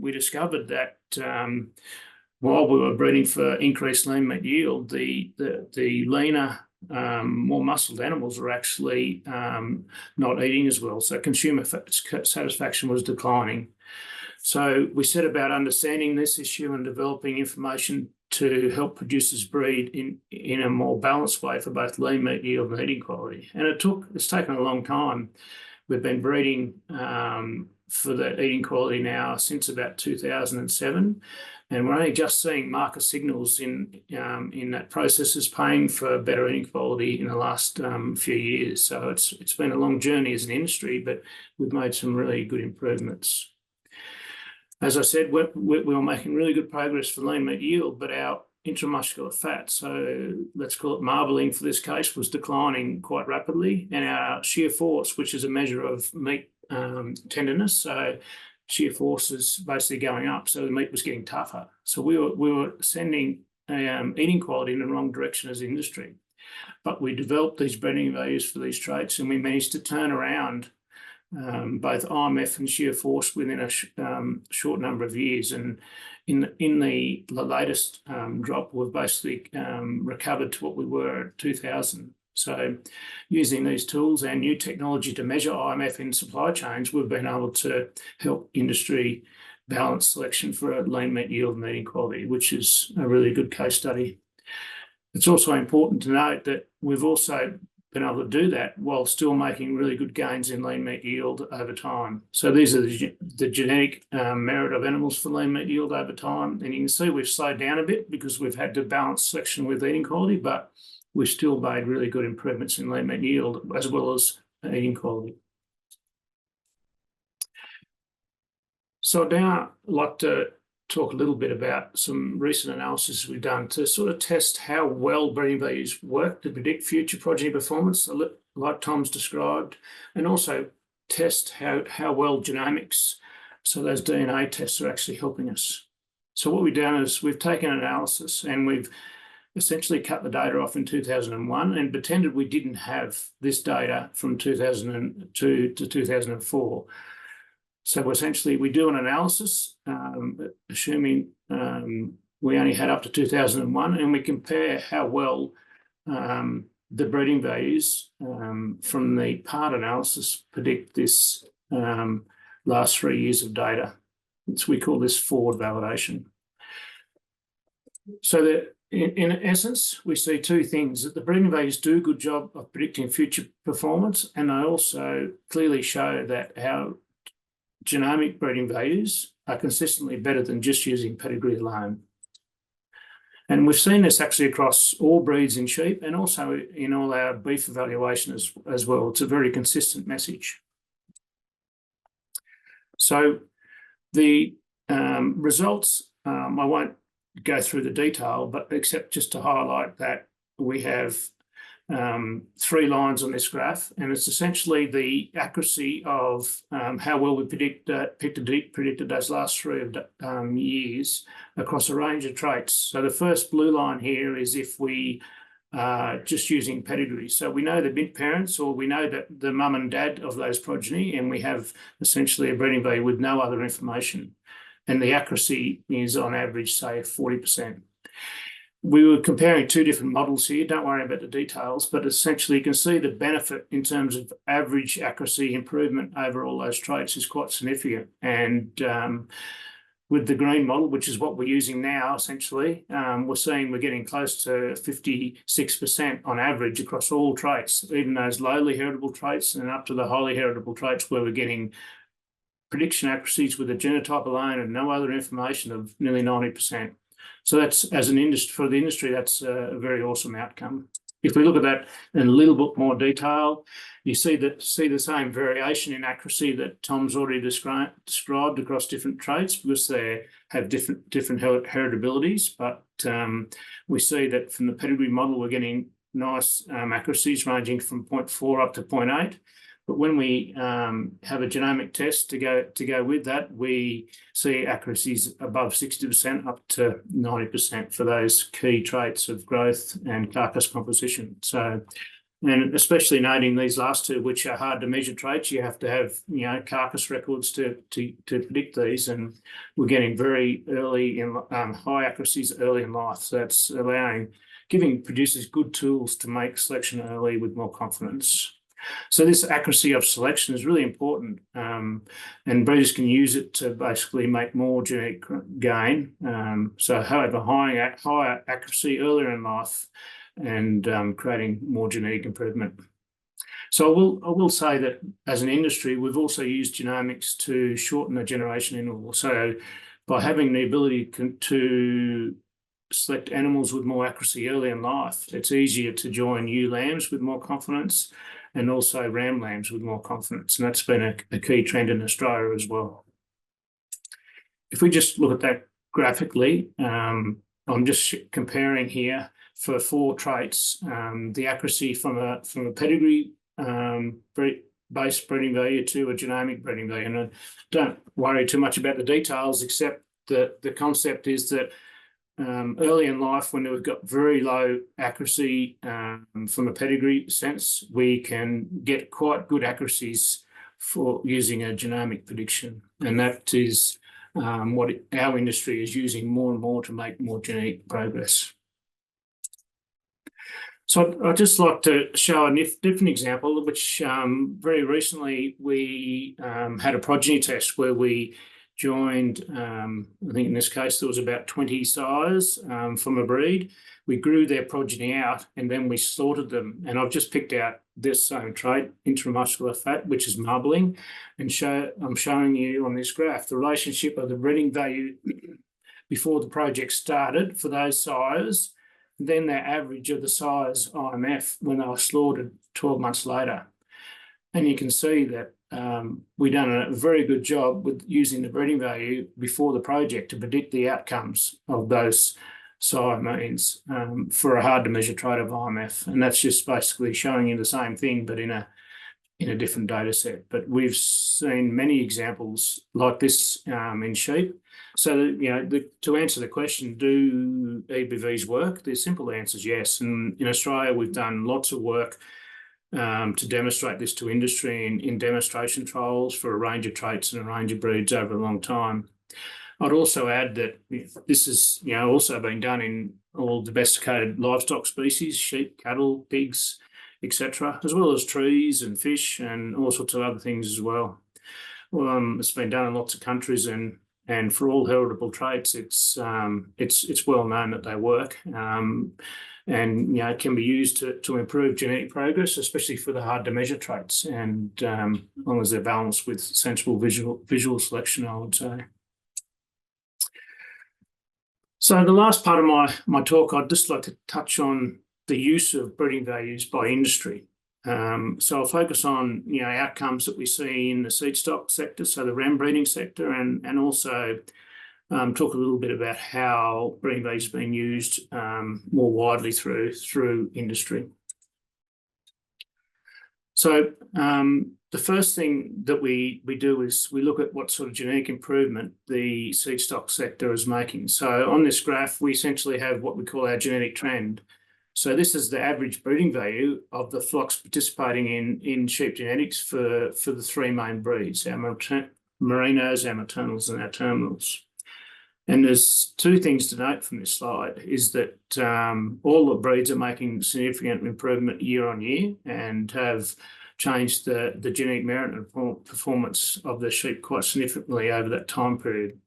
we discovered that while we were breeding for increased lean meat yield, the leaner, more muscled animals were actually not eating as well. So consumer satisfaction was declining. So we set about understanding this issue and developing information to help producers breed in a more balanced way for both lean meat yield and eating quality. And it's taken a long time. We've been breeding for the eating quality now since about 2007. And we're only just seeing marker signals in that process is paying for better eating quality in the last few years. So it's been a long journey as an industry, but we've made some really good improvements. As I said, we were making really good progress for lean meat yield, but our intramuscular fat, so let's call it marbling for this case, was declining quite rapidly, and our shear force, which is a measure of meat tenderness, so shear force is basically going up, so the meat was getting tougher. So we were sending eating quality in the wrong direction as an industry, but we developed these breeding values for these traits, and we managed to turn around both IMF and shear force within a short number of years. And in the latest drop, we've basically recovered to what we were at 2000. So using these tools and new technology to measure IMF in supply chains, we've been able to help industry balance selection for lean meat yield and eating quality, which is a really good case study. It's also important to note that we've also been able to do that while still making really good gains in lean meat yield over time. So these are the genetic merit of animals for lean meat yield over time. And you can see we've slowed down a bit because we've had to balance selection with eating quality, but we've still made really good improvements in lean meat yield as well as eating quality. So now I'd like to talk a little bit about some recent analysis we've done to sort of test how well breeding values work to predict future progeny performance, like Tom's described, and also test how well genomics, so those DNA tests, are actually helping us. So what we've done is we've taken an analysis and we've essentially cut the data off in 2001 and pretended we didn't have this data from 2002 to 2004. So essentially, we do an analysis, assuming we only had up to 2001, and we compare how well the breeding values from the part analysis predict this last 3 years of data. We call this forward validation. So that in essence, we see two things: that the breeding values do a good job of predicting future performance, and they also clearly show that our genomic breeding values are consistently better than just using pedigree alone. And we've seen this actually across all breeds in sheep and also in all our beef evaluation as well. It's a very consistent message. So the results, I won't go through the detail, but except just to highlight that we have 3 lines on this graph, and it's essentially the accuracy of how well we predicted those last 3 years across a range of traits. So the first blue line here is if we are just using pedigree. So we know the mint parents, or we know that the mum and dad of those progeny, and we have essentially a breeding value with no other information. And the accuracy is on average, say, 40%. We were comparing 2 different models here. Don't worry about the details, but essentially you can see the benefit in terms of average accuracy improvement over all those traits is quite significant. And with the green model, which is what we're using now, essentially, we're seeing we're getting close to 56% on average across all traits, even those lowly heritable traits and up to the highly heritable traits where we're getting prediction accuracies with the genotype alone and no other information of nearly 90%. So that's, as an industry, for the industry, that's a very awesome outcome. If we look at that in a little bit more detail, you see the same variation in accuracy that Tom's already described across different traits, because they have different heritabilities. But we see that from the pedigree model, we're getting nice accuracies ranging from 0.4 up to 0.8. But when we have a genomic test to go with that, we see accuracies above 60% up to 90% for those key traits of growth and carcass composition. So, and especially noting these last 2, which are hard to measure traits, you have to have carcass records to predict these, and we're getting very early in high accuracies early in life. So that's giving producers good tools to make selection early with more confidence. So this accuracy of selection is really important, and breeders can use it to basically make more genetic gain. So however, higher accuracy earlier in life and creating more genetic improvement. So I will say that as an industry, we've also used genomics to shorten the generation interval. So by having the ability to select animals with more accuracy early in life, it's easier to join ewe lambs with more confidence and also ram lambs with more confidence. And that's been a key trend in Australia as well. If we just look at that graphically, I'm just comparing here for 4 traits, the accuracy from a pedigree based breeding value to a genomic breeding value. And I don't worry too much about the details, except that the concept is that early in life, when we've got very low accuracy from a pedigree sense, we can get quite good accuracies for using a genomic prediction. And that is what our industry is using more and more to make more genetic progress. So I'd just like to show a different example, which very recently we had a progeny test where we joined, I think in this case there was about 20 sires from a breed. We grew their progeny out and then we sorted them. And I've just picked out this same trait, intramuscular fat, which is marbling. And I'm showing you on this graph the relationship of the breeding value before the project started for those sires, then their average of the sires IMF when they were slaughtered 12 months later. And you can see that we've done a very good job with using the breeding value before the project to predict the outcomes of those sire means for a hard to measure trait of IMF. And that's just basically showing you the same thing, but in a different data set. But we've seen many examples like this in sheep. So, to answer the question, do EBVs work? The simple answer is yes. And in Australia, we've done lots of work to demonstrate this to industry in demonstration trials for a range of traits and a range of breeds over a long time. I'd also add that this has also been done in all domesticated livestock species, sheep, cattle, pigs, etc., as well as trees and fish and all sorts of other things as well. It's been done in lots of countries, and for all heritable traits, it's well known that they work, and it can be used to improve genetic progress, especially for the hard to measure traits, and as long as they're balanced with sensible visual selection, I would say. So the last part of my talk, I'd just like to touch on the use of breeding values by industry. So I'll focus on outcomes that we see in the seed stock sector, so the ram breeding sector, and also talk a little bit about how breeding values are being used more widely through industry. So the first thing that we do is we look at what sort of genetic improvement the seed stock sector is making. So on this graph, we essentially have what we call our genetic trend. So this is the average breeding value of the flocks participating in sheep genetics for the 3 main breeds, our merinos, our maternals, and our terminals. And there's 2 things to note from this slide, is that all the breeds are making significant improvement year on year and have changed the genetic merit and performance of the sheep quite significantly over that time period.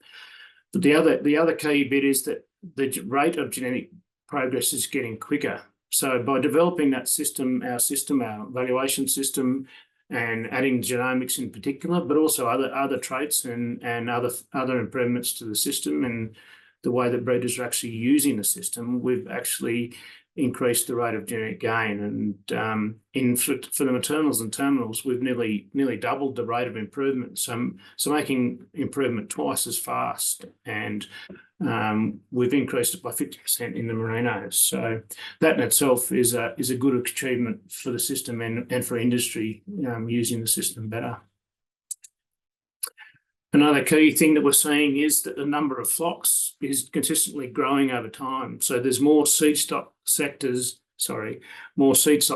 But the other key bit is that the rate of genetic progress is getting quicker. So by developing that system, our evaluation system, and adding genomics in particular, but also other traits and other improvements to the system and the way that breeders are actually using the system, we've actually increased the rate of genetic gain. And for the maternals and terminals, we've nearly doubled the rate of improvement. So making improvement twice as fast, and we've increased it by 50% in the merinos. So that in itself is a good achievement for the system and for industry using the system better. Another key thing that we're seeing is that the number of flocks is consistently growing over time. So there's more seed stock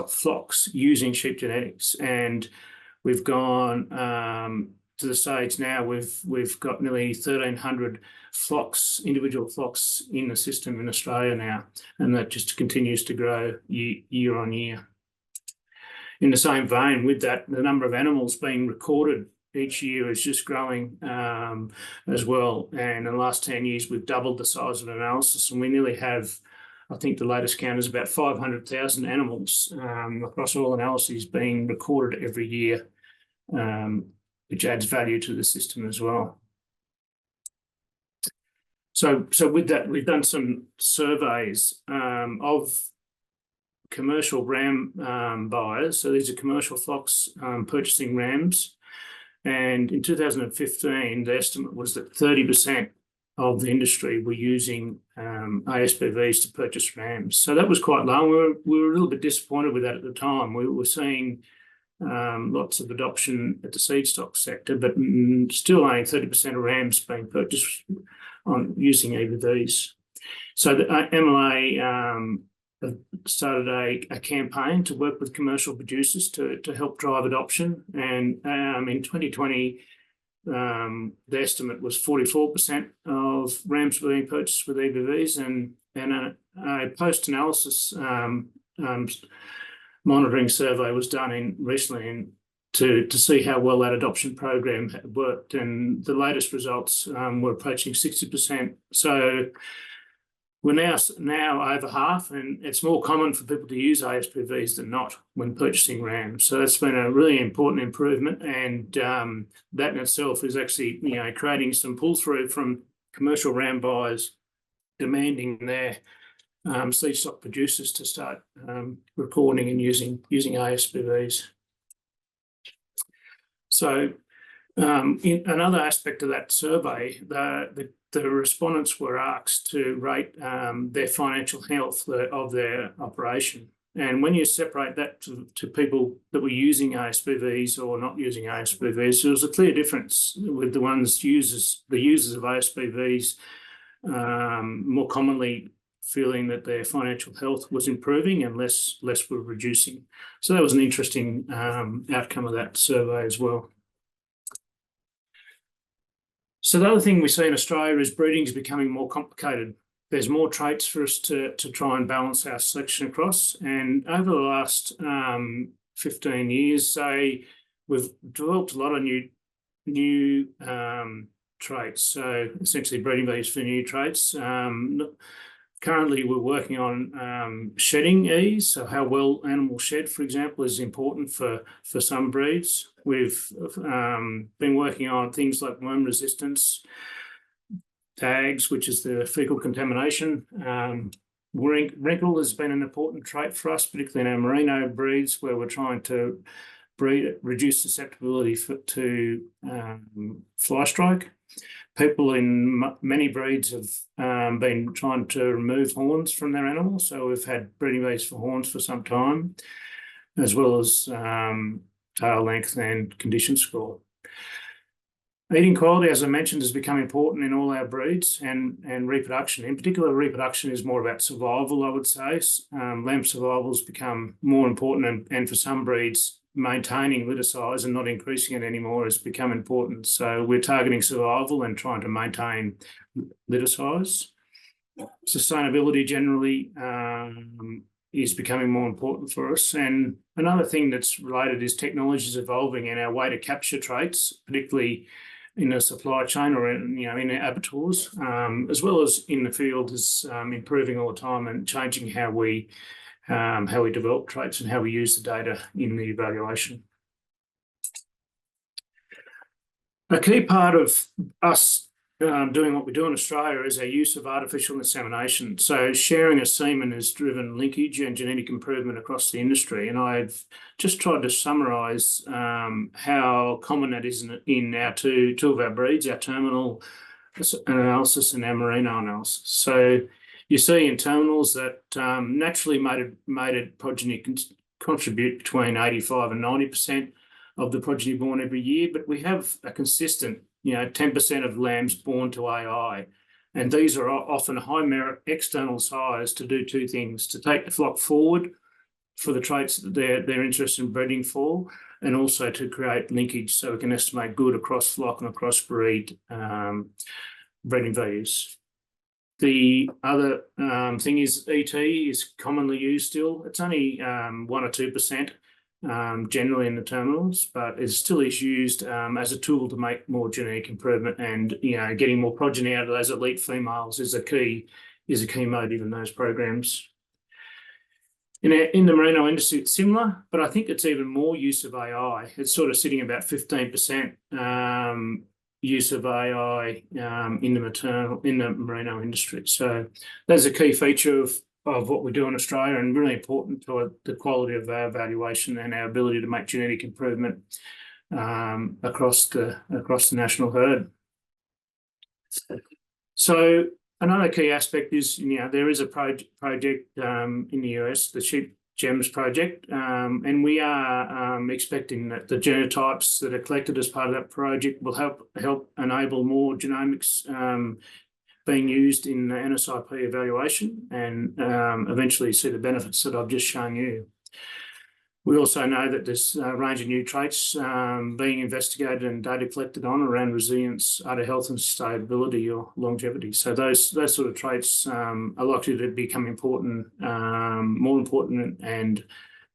flocks using sheep genetics, and we've gone to the stage now we've got nearly 1,300 flocks, individual flocks in the system in Australia now, and that just continues to grow year on year. In the same vein with that, the number of animals being recorded each year is just growing as well. And in the last 10 years, we've doubled the size of analysis, and we nearly have I think the latest count is about 500,000 animals across all analyses being recorded every year, which adds value to the system as well. So with that, we've done some surveys of commercial ram buyers. So these are commercial flocks purchasing rams. And in 2015, the estimate was that 30% of the industry were using ASBVs to purchase rams. So that was quite low. We were a little bit disappointed with that at the time. We were seeing lots of adoption at the seed stock sector, but still only 30% of rams being purchased on using EBVs. So the MLA started a campaign to work with commercial producers to help drive adoption. And in 2020, the estimate was 44% of rams being purchased with EBVs, and a post-analysis monitoring survey was done recently to see how well that adoption program had worked, and the latest results were approaching 60%. So we're now over half, and it's more common for people to use ASBVs than not when purchasing rams. So that's been a really important improvement, and that in itself is actually creating some pull through from commercial ram buyers demanding their seed stock producers to start recording and using ASBVs. So in another aspect of that survey, the respondents were asked to rate their financial health of their operation. And when you separate that to people that were using ASBVs or not using ASBVs, there was a clear difference with the users of ASBVs more commonly feeling that their financial health was improving and less were reducing. So that was an interesting outcome of that survey as well. So the other thing we see in Australia is breeding is becoming more complicated. There's more traits for us to try and balance our selection across. And over the last 15 years, say, we've developed a lot of new traits. So essentially breeding values for new traits. Currently, we're working on shedding ease. So how well animals shed, for example, is important for some breeds. We've been working on things like worm resistance, tags, which is the fecal contamination. Wrinkle has been an important trait for us, particularly in our merino breeds, where we're trying to reduce susceptibility to fly strike. People in many breeds have been trying to remove horns from their animals. So we've had breeding values for horns for some time, as well as tail length and condition score. Eating quality, as I mentioned, has become important in all our breeds, and reproduction. In particular, reproduction is more about survival, I would say. Lamb survival has become more important, and for some breeds, maintaining litter size and not increasing it anymore has become important. So we're targeting survival and trying to maintain litter size. Sustainability generally is becoming more important for us. And another thing that's related is technology is evolving, and our way to capture traits, particularly in the supply chain or in our abattoirs, as well as in the field, is improving all the time and changing how we develop traits and how we use the data in the evaluation. A key part of us doing what we do in Australia is our use of artificial insemination. So sharing a semen has driven linkage and genetic improvement across the industry. And I've just tried to summarise how common that is in our two of our breeds, our terminal analysis and our merino analysis. So you see in terminals that naturally mated progeny can contribute between 85 and 90% of the progeny born every year, but we have a consistent 10% of lambs born to AI. And these are often high merit external sires to do two things: to take the flock forward for the traits that they're interested in breeding for, and also to create linkage so we can estimate good across flock and across breed breeding values. The other thing is ET is commonly used still. It's only 1 or 2% generally in the terminals, but it still is used as a tool to make more genetic improvement, and getting more progeny out of those elite females is a key is a key motive in those programs. In the merino industry, it's similar, but I think it's even more use of AI. It's sort of sitting about 15% use of AI in the merino industry. So that's a key feature of what we do in Australia, and really important to the quality of our evaluation and our ability to make genetic improvement across the national herd. So another key aspect is, there is a project in the US, the Sheep Gems project, and we are expecting that the genotypes that are collected as part of that project will help enable more genomics being used in the NSIP evaluation, and eventually see the benefits that I've just shown you. We also know that there's a range of new traits being investigated and data collected on around resilience, udder health and stability or longevity. So those sort of traits are likely to become important, more important, and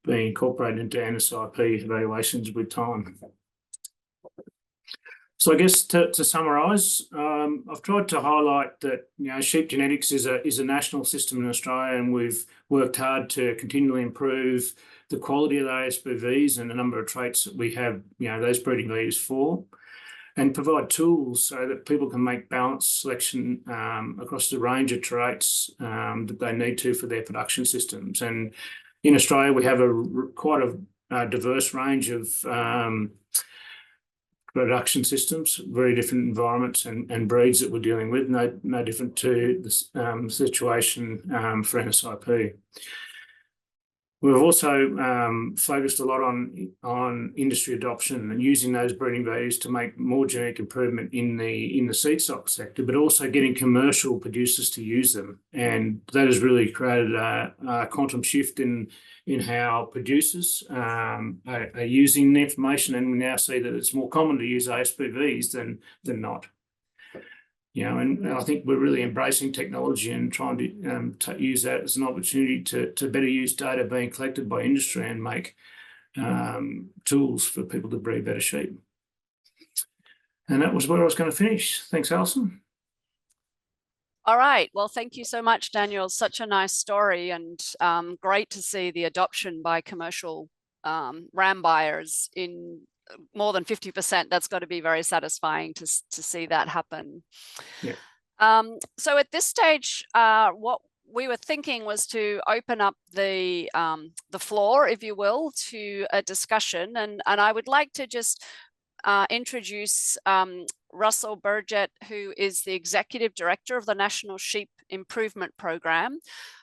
being incorporated into NSIP evaluations with time. So I guess to summarise, I've tried to highlight that sheep genetics is a national system in Australia, and we've worked hard to continually improve the quality of those EBVs and the number of traits that we have, those breeding values for, and provide tools so that people can make balanced selection across the range of traits that they need to for their production systems. And in Australia, we have quite a diverse range of production systems, very different environments and breeds that we're dealing with, no different to the situation for NSIP. We've also focused a lot on industry adoption and using those breeding values to make more genetic improvement in the seed stock sector, but also getting commercial producers to use them. And that has really created a quantum shift in how producers are using the information, and we now see that it's more common to use ASPVs than not. And I think we're really embracing technology and trying to use that as an opportunity to better use data being collected by industry and make tools for people to breed better sheep. And that was where I was going to finish. Thanks, Alison. All right. Well, thank you so much, Daniel. Such a nice story, and great to see the adoption by commercial ram buyers in more than 50%. That's got to be very satisfying to see that happen. Yeah. So at this stage, what we were thinking was to open up the floor, if you will, to a discussion, and I would like to just introduce Russell Burgett, who is the Executive Director of the National Sheep Improvement Program,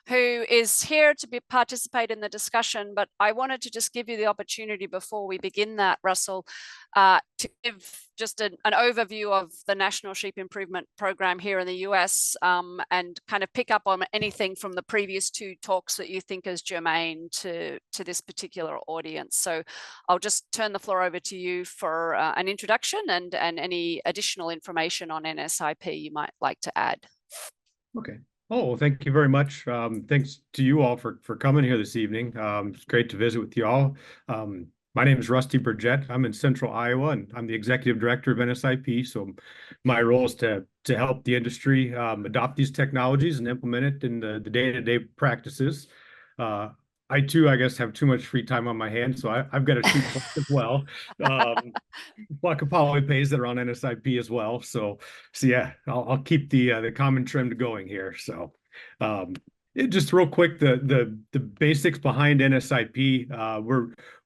who is here to participate in the discussion. But I wanted to just give you the opportunity before we begin that, Russell, to give just an overview of the National Sheep Improvement Program here in the US, and kind of pick up on anything from the previous two talks that you think is germane to this particular audience. So I'll just turn the floor over to you for an introduction and any additional information on NSIP you might like to add. Okay. Oh, well, thank you very much. Thanks to you all for coming here this evening. It's great to visit with you all. My name is Rusty Burgett. I'm in Central Iowa, and I'm the Executive Director of NSIP. So my role is to help the industry adopt these technologies and implement it in the day-to-day practices. I too, I guess, have too much free time on my hands, so I've got a sheep as well. Flock of polypays that are on NSIP as well. So yeah, I'll keep the common trend going here. So just real quick, the basics behind NSIP.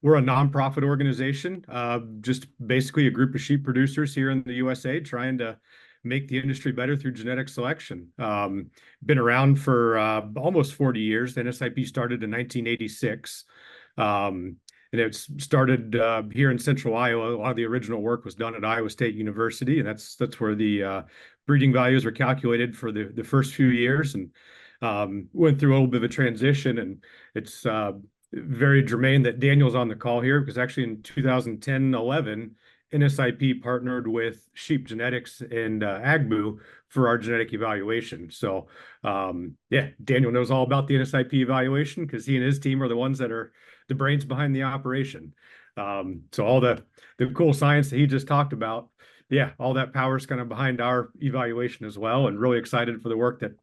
We're a nonprofit organization, just basically a group of sheep producers here in the USA trying to make the industry better through genetic selection. Been around for almost 40 years. NSIP started in 1986. And it's started here in Central Iowa. A lot of the original work was done at Iowa State University, and that's where the breeding values were calculated for the first few years, and went through a little bit of a transition. And it's very germane that Daniel's on the call here, because actually in 2010-11, NSIP partnered with Sheep Genetics and AgBoo for our genetic evaluation. So yeah, Daniel knows all about the NSIP evaluation because he and his team are the ones that are the brains behind the operation. So all the cool science that he just talked about, yeah, all that power is kind of behind our evaluation as well, and really excited for the work that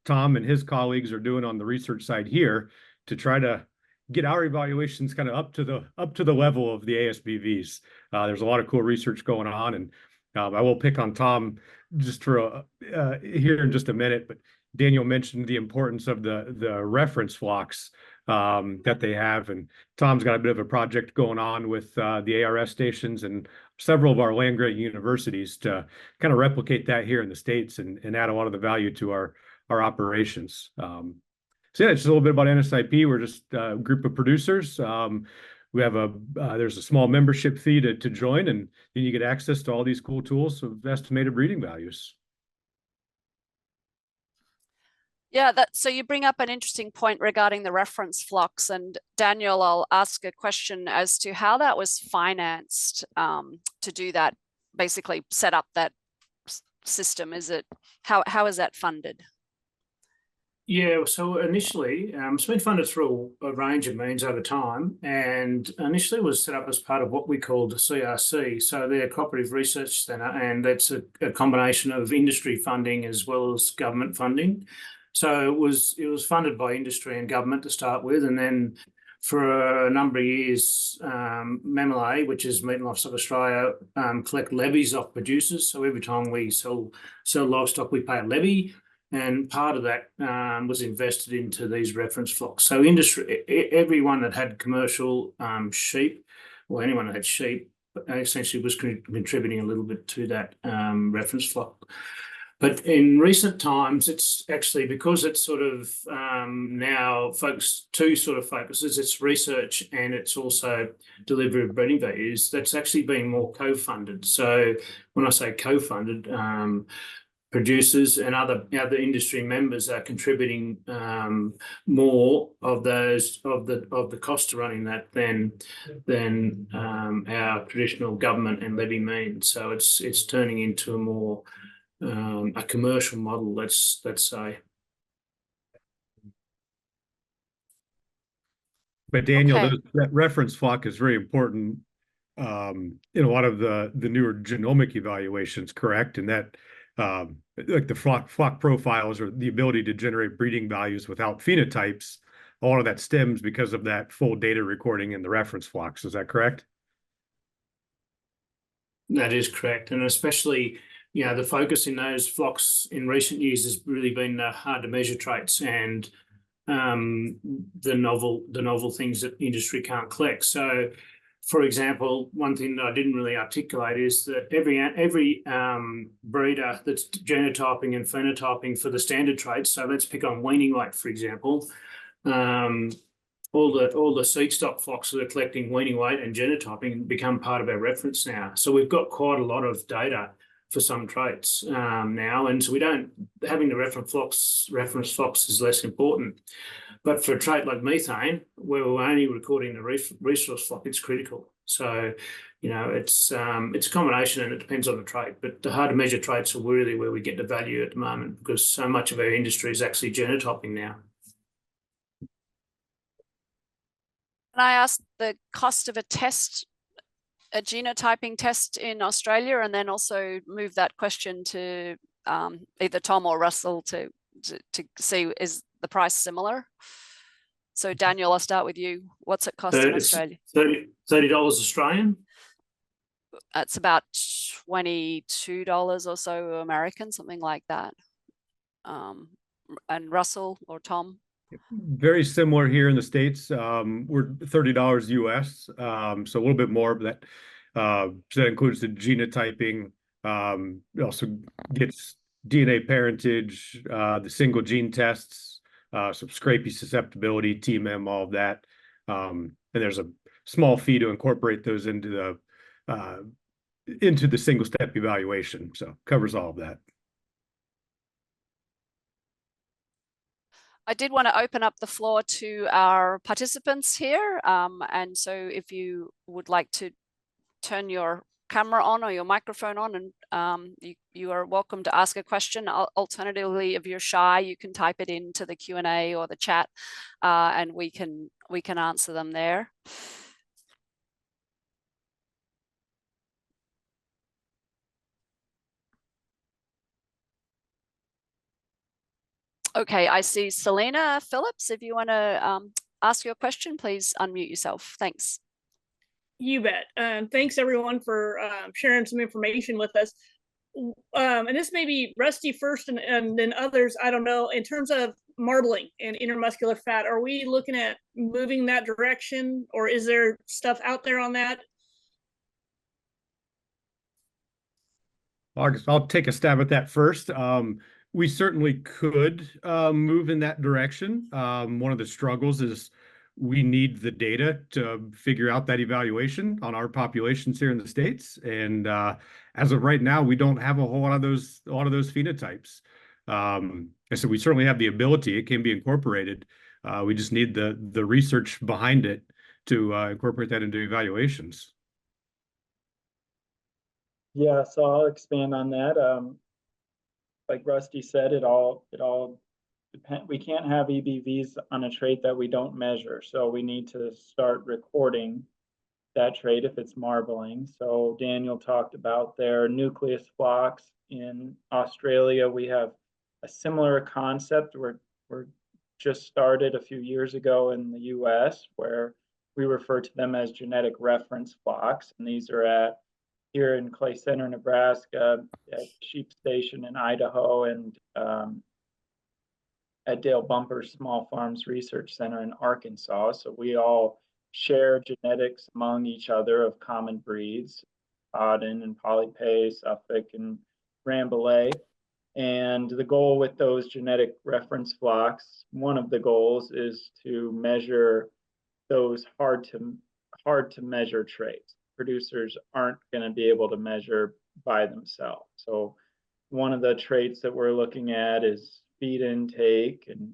Tom and his colleagues are doing on the research side here to try to get our evaluations kind of up to the level of the ASBVs. There's a lot of cool research going on, and I will pick on Tom just for here in just a minute. But Daniel mentioned the importance of the reference flocks that they have, and Tom's got a bit of a project going on with the ARS stations and several of our land-grant universities to kind of replicate that here in the States and add a lot of the value to our operations. So yeah, just a little bit about NSIP. We're just a group of producers. We have there's a small membership fee to join, and then you get access to all these cool tools of estimated breeding values. Yeah, so you bring up an interesting point regarding the reference flocks, and Daniel, I'll ask a question as to how that was financed to do that, basically set up that system. How is that funded? Yeah, so initially, it's been funded through a range of means over time, and initially was set up as part of what we called CRC, so their Cooperative Research Centre, and that's a combination of industry funding as well as government funding. So it was funded by industry and government to start with, and then for a number of years, MEMLA, which is Meat and Livestock Australia, collect levies off producers. So every time we sell livestock, we pay a levy. And part of that was invested into these reference flocks. So industry, everyone that had commercial sheep, or anyone that had sheep, essentially was contributing a little bit to that reference flock. But in recent times, it's actually, because it's sort of now two sort of focuses, it's research and it's also delivery of breeding values, that's actually been more co-funded. So when I say co-funded, producers and other industry members are contributing more of the cost to running that than our traditional government and levy means. So it's turning into a more a commercial model, let's say. But Daniel, Okay. that reference flock is very important in a lot of the newer genomic evaluations, correct? And that like the flock profiles or the ability to generate breeding values without phenotypes, a lot of that stems because of that full data recording in the reference flocks. Is that correct? That is correct, and especially, the focus in those flocks in recent years has really been the hard to measure traits and the novel things that industry can't collect. So, for example, one thing that I didn't really articulate is that every breeder that's genotyping and phenotyping for the standard traits, so let's pick on weaning weight, for example, all the seed stock flocks that are collecting weaning weight and genotyping become part of our reference now. So we've got quite a lot of data for some traits now, and so having the reference flocks is less important. But for a trait like methane, where we're only recording the resource flock, it's critical. So, it's a combination, and it depends on the trait. But the hard to measure traits are really where we get the value at the moment, because so much of our industry is actually genotyping now. Can I ask the cost of a genotyping test in Australia, and then also move that question to either Tom or Russell to see, is the price similar? So Daniel, I'll start with you. What's it cost in Australia? $30 Australian. It's about $22 or so American, something like that. And Russell or Tom? Very similar here in the States. We're $30 US, so a little bit more, but so that includes the genotyping. It also gets DNA parentage, the single gene tests, some scrapie susceptibility, TMM, all of that. And there's a small fee to incorporate those into the single step evaluation. So covers all of that. I did want to open up the floor to our participants here. And so if you would like to turn your camera on or your microphone on, and you are welcome to ask a question. Alternatively, if you're shy, you can type it into the Q&A or the chat, and we can answer them there. Okay, I see Selena Phillips. If you want to ask your question, please unmute yourself. Thanks. You bet. Thanks everyone for sharing some information with us. And this may be Rusty first and then others, I don't know, in terms of marbling and intermuscular fat, are we looking at moving that direction, or is there stuff out there on that? I'll take a stab at that first. We certainly could move in that direction. One of the struggles is we need the data to figure out that evaluation on our populations here in the States. And as of right now, we don't have a whole lot of those phenotypes. And so we certainly have the ability, it can be incorporated. We just need the research behind it to incorporate that into evaluations. Yeah, so I'll expand on that. Like Rusty said, it all depend. We can't have EBVs on a trait that we don't measure. So we need to start recording that trait if it's marbling. So Daniel talked about their nucleus flocks in Australia. We have a similar concept. We're just started a few years ago in the US, where we refer to them as genetic reference flocks. And these are here in Clay Center, Nebraska, at Sheep Station in Idaho, and at Dale Bumper's Small Farms Research Center in Arkansas. So we all share genetics among each other of common breeds, Auden and Polypay, Suffolk and Rambouillet. And the goal with those genetic reference flocks, one of the goals is to measure those hard to measure traits. Producers aren't going to be able to measure by themselves. So one of the traits that we're looking at is feed intake, and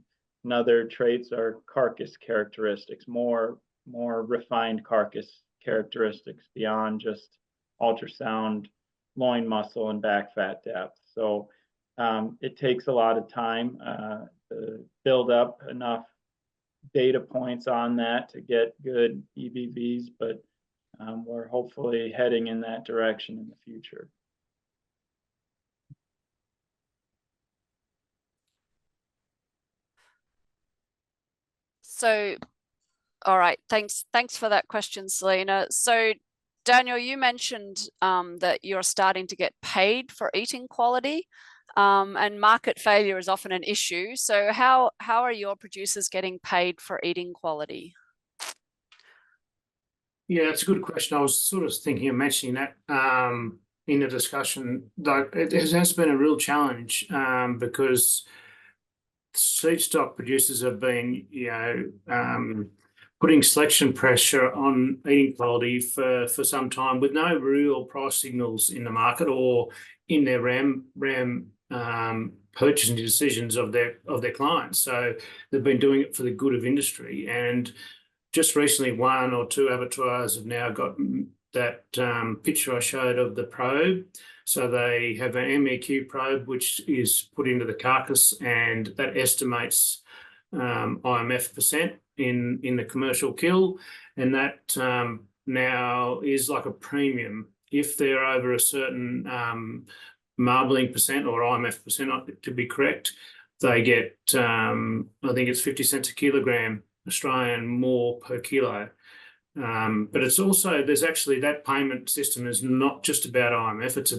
other traits are carcass characteristics, more refined carcass characteristics beyond just ultrasound, loin muscle, and back fat depth. So it takes a lot of time to build up enough data points on that to get good EBVs, but we're hopefully heading in that direction in the future. So, all right, thanks for that question, Selena. So, Daniel, you mentioned that you're starting to get paid for eating quality, and market failure is often an issue. So, how are your producers getting paid for eating quality? Yeah, that's a good question. I was sort of thinking of mentioning that in the discussion. Though it has been a real challenge because seed stock producers have been, putting selection pressure on eating quality for some time, with no real price signals in the market or in their RAM purchasing decisions of their clients. So they've been doing it for the good of industry. And just recently, 1 or 2 abattoirs have now got that picture I showed of the probe. So they have an MEQ probe, which is put into the carcass, and that estimates IMF percent in the commercial kill. And that now is like a premium. If they're over a certain marbling percent or IMF percent, to be correct, they get, I think it's 50 cents a kilogram Australian more per kilo. But it's also, there's actually, that payment system is not just about IMF, it's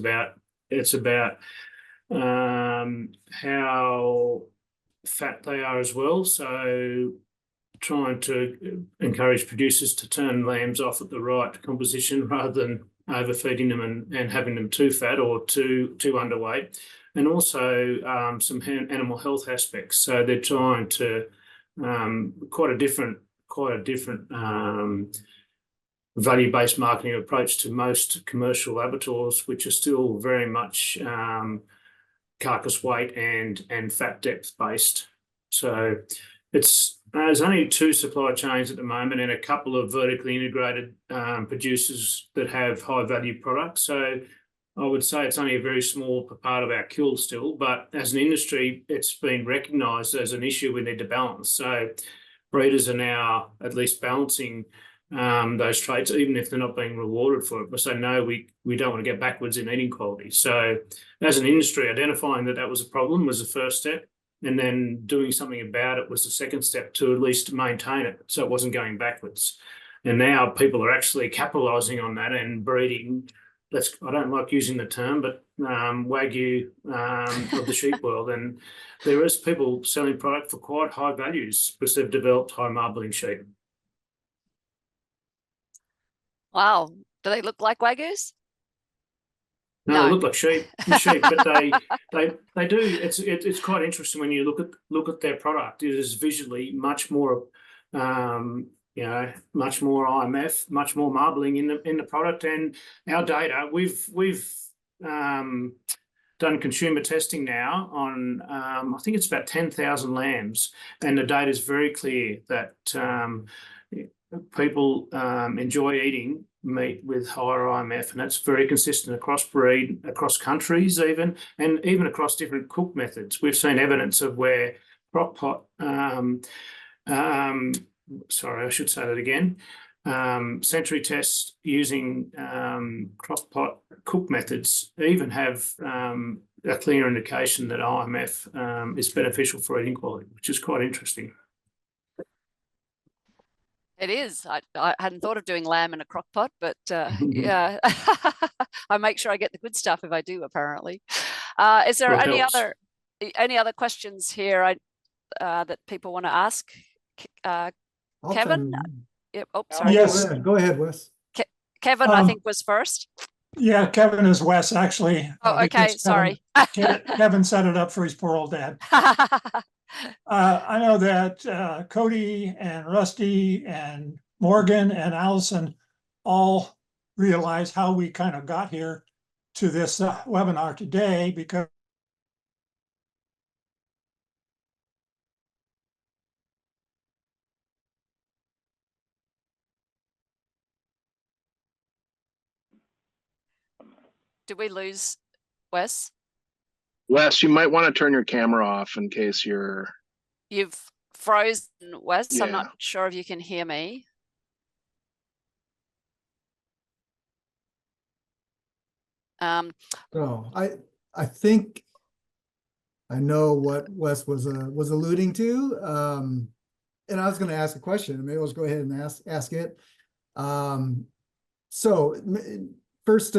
about how fat they are as well. So trying to encourage producers to turn lambs off at the right composition rather than overfeeding them and having them too fat or too underweight. And also some animal health aspects. So they're trying to quite a different value-based marketing approach to most commercial abattoirs, which are still very much carcass weight and fat depth based. So there's only 2 supply chains at the moment and a couple of vertically integrated producers that have high value products. So I would say it's only a very small part of our kill still, but as an industry, it's been recognised as an issue we need to balance. So breeders are now at least balancing those traits, even if they're not being rewarded for it. But say, no, we don't want to get backwards in eating quality. So as an industry, identifying that was a problem was the first step. and then doing something about it was the second step to at least maintain it, so it wasn't going backwards. And now people are actually capitalising on that and breeding. I don't like using the term, but Wagyu of the sheep world. And there is people selling product for quite high values because they've developed high marbling sheep. Wow. Do they look like Wagyus? No, they look like sheep, but they do. It's quite interesting when you look at their product. It is visually much more, much more IMF, much more marbling in the product. And our data, we've done consumer testing now on I think it's about 10,000 lambs, and the data is very clear that people enjoy eating meat with higher IMF, and that's very consistent across breed, across countries even, and even across different cook methods. We've seen evidence of where crock pot, sorry, I should say that again, century tests using crock pot cook methods even have a clear indication that IMF is beneficial for eating quality, which is quite interesting. It is. I hadn't thought of doing lamb in a crock pot, but yeah, I make sure I get the good stuff if I do, apparently. Is there any other questions here that people want to ask? Kevin? Yep. Oh, sorry. Yes. Go ahead, Wes. Kevin, I think, was first. Yeah, Kevin is Wes, actually. Oh, okay. Sorry. Kevin set it up for his poor old dad. I know that Cody and Rusty and Morgan and Allison all realize how we kind of got here to this webinar today, because did we lose Wes? Wes, you might want to turn your camera off in case You've frozen, Wes. Yeah. I'm not sure if you can hear me. So I think I know what Wes was alluding to, and I was going to ask a question. Maybe let's go ahead and ask it. So first,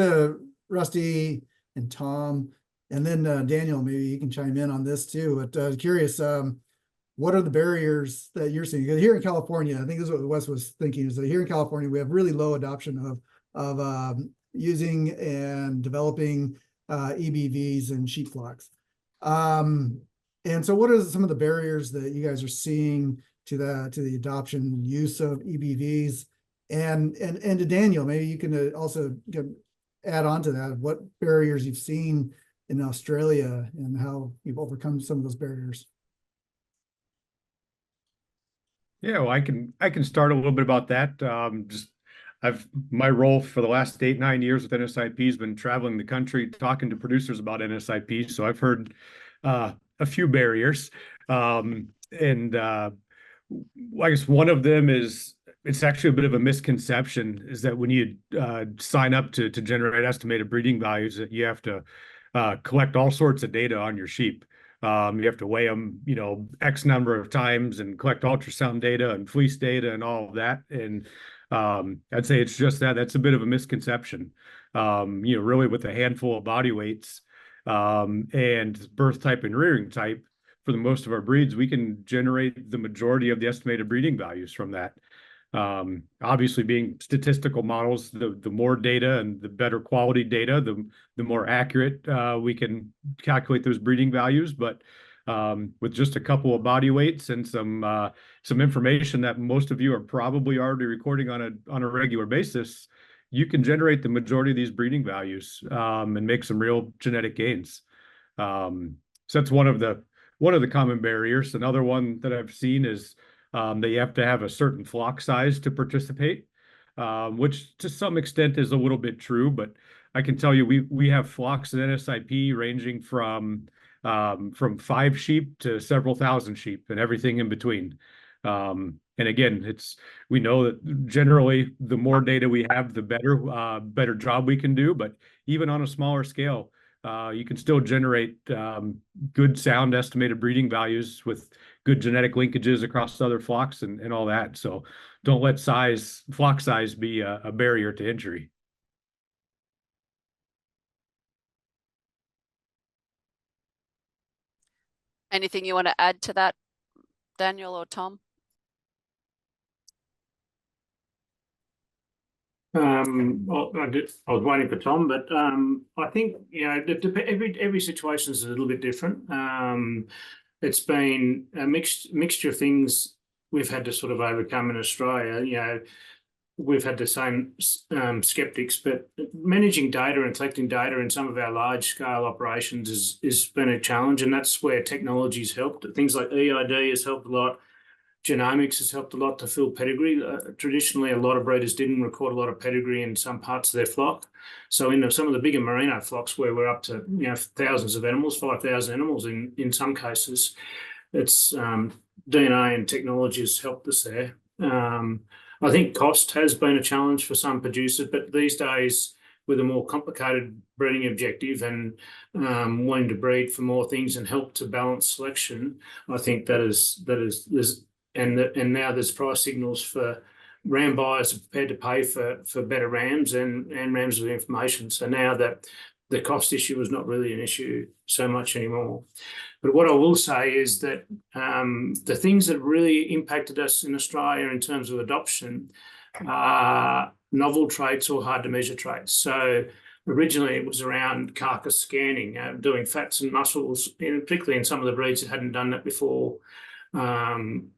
Rusty and Tom, and then Daniel, maybe you can chime in on this too. But curious, what are the barriers that you're seeing? Because here in California, I think this is what Wes was thinking, is that here in California we have really low adoption of using and developing EBVs and sheep flocks. And so what are some of the barriers that you guys are seeing to the adoption use of EBVs? And to Daniel, maybe you can also add on to that, what barriers you've seen in Australia and how you've overcome some of those barriers. Yeah, well, I can start a little bit about that. My role for the last 8-9 years with NSIP has been traveling the country, talking to producers about NSIP. So I've heard a few barriers, and I guess one of them is, it's actually a bit of a misconception, is that when you sign up to generate estimated breeding values, that you have to collect all sorts of data on your sheep. You have to weigh them, X number of times and collect ultrasound data and fleece data and all of that. And I'd say it's just that's a bit of a misconception. Really with a handful of body weights and birth type and rearing type, for the most of our breeds, we can generate the majority of the estimated breeding values from that. Obviously, being statistical models, the more data and the better quality data, the more accurate we can calculate those breeding values. But with just a couple of body weights and some information that most of you are probably already recording on a regular basis, you can generate the majority of these breeding values and make some real genetic gains. So that's one of the common barriers. Another one that I've seen is that you have to have a certain flock size to participate, which to some extent is a little bit true, but I can tell you we have flocks in NSIP ranging from 5 sheep to several thousand sheep and everything in between. And again, we know that generally the more data we have, the better job we can do. But even on a smaller scale, you can still generate good sound estimated breeding values with good genetic linkages across other flocks and all that. So don't let flock size be a barrier to entry. Anything you want to add to that, Daniel or Tom? Well, I was waiting for Tom, but I think every situation is a little bit different. It's been a mixture of things we've had to sort of overcome in Australia. We've had the same skeptics, but managing data and collecting data in some of our large scale operations has been a challenge, and that's where technology's helped. Things like EID has helped a lot. Genomics has helped a lot to fill pedigree. Traditionally, a lot of breeders didn't record a lot of pedigree in some parts of their flock. So in some of the bigger merino flocks where we're up to thousands of animals, 5,000 animals in some cases, it's DNA and technology has helped us there. I think cost has been a challenge for some producers, but these days with a more complicated breeding objective and wanting to breed for more things and help to balance selection, I think and now there's price signals for ram buyers are prepared to pay for better rams and rams with information. So now that the cost issue is not really an issue so much anymore. But what I will say is that the things that really impacted us in Australia in terms of adoption are novel traits or hard to measure traits. So originally it was around carcass scanning, doing fats and muscles, particularly in some of the breeds that hadn't done that before.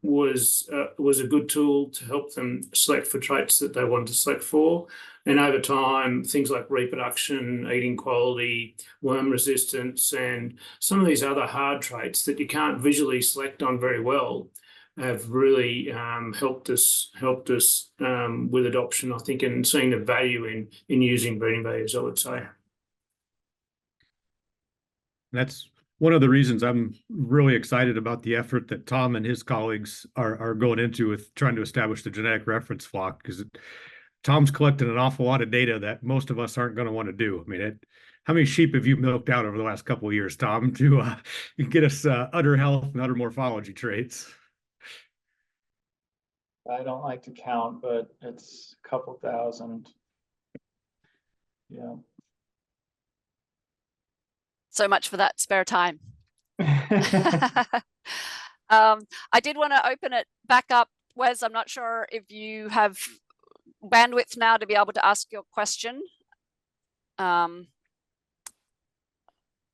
Was a good tool to help them select for traits that they wanted to select for. And over time, things like reproduction, eating quality, worm resistance, and some of these other hard traits that you can't visually select on very well have really helped us with adoption, I think, and seeing the value in using breeding values, I would say. That's one of the reasons I'm really excited about the effort that Tom and his colleagues are going into with trying to establish the genetic reference flock, because Tom's collecting an awful lot of data that most of us aren't going to want to do. I mean, how many sheep have you milked out over the last couple of years, Tom, to get us udder health and udder morphology traits? I don't like to count, but it's a couple thousand. Yeah. So much for that spare time. I did want to open it back up. Wes, I'm not sure if you have bandwidth now to be able to ask your question.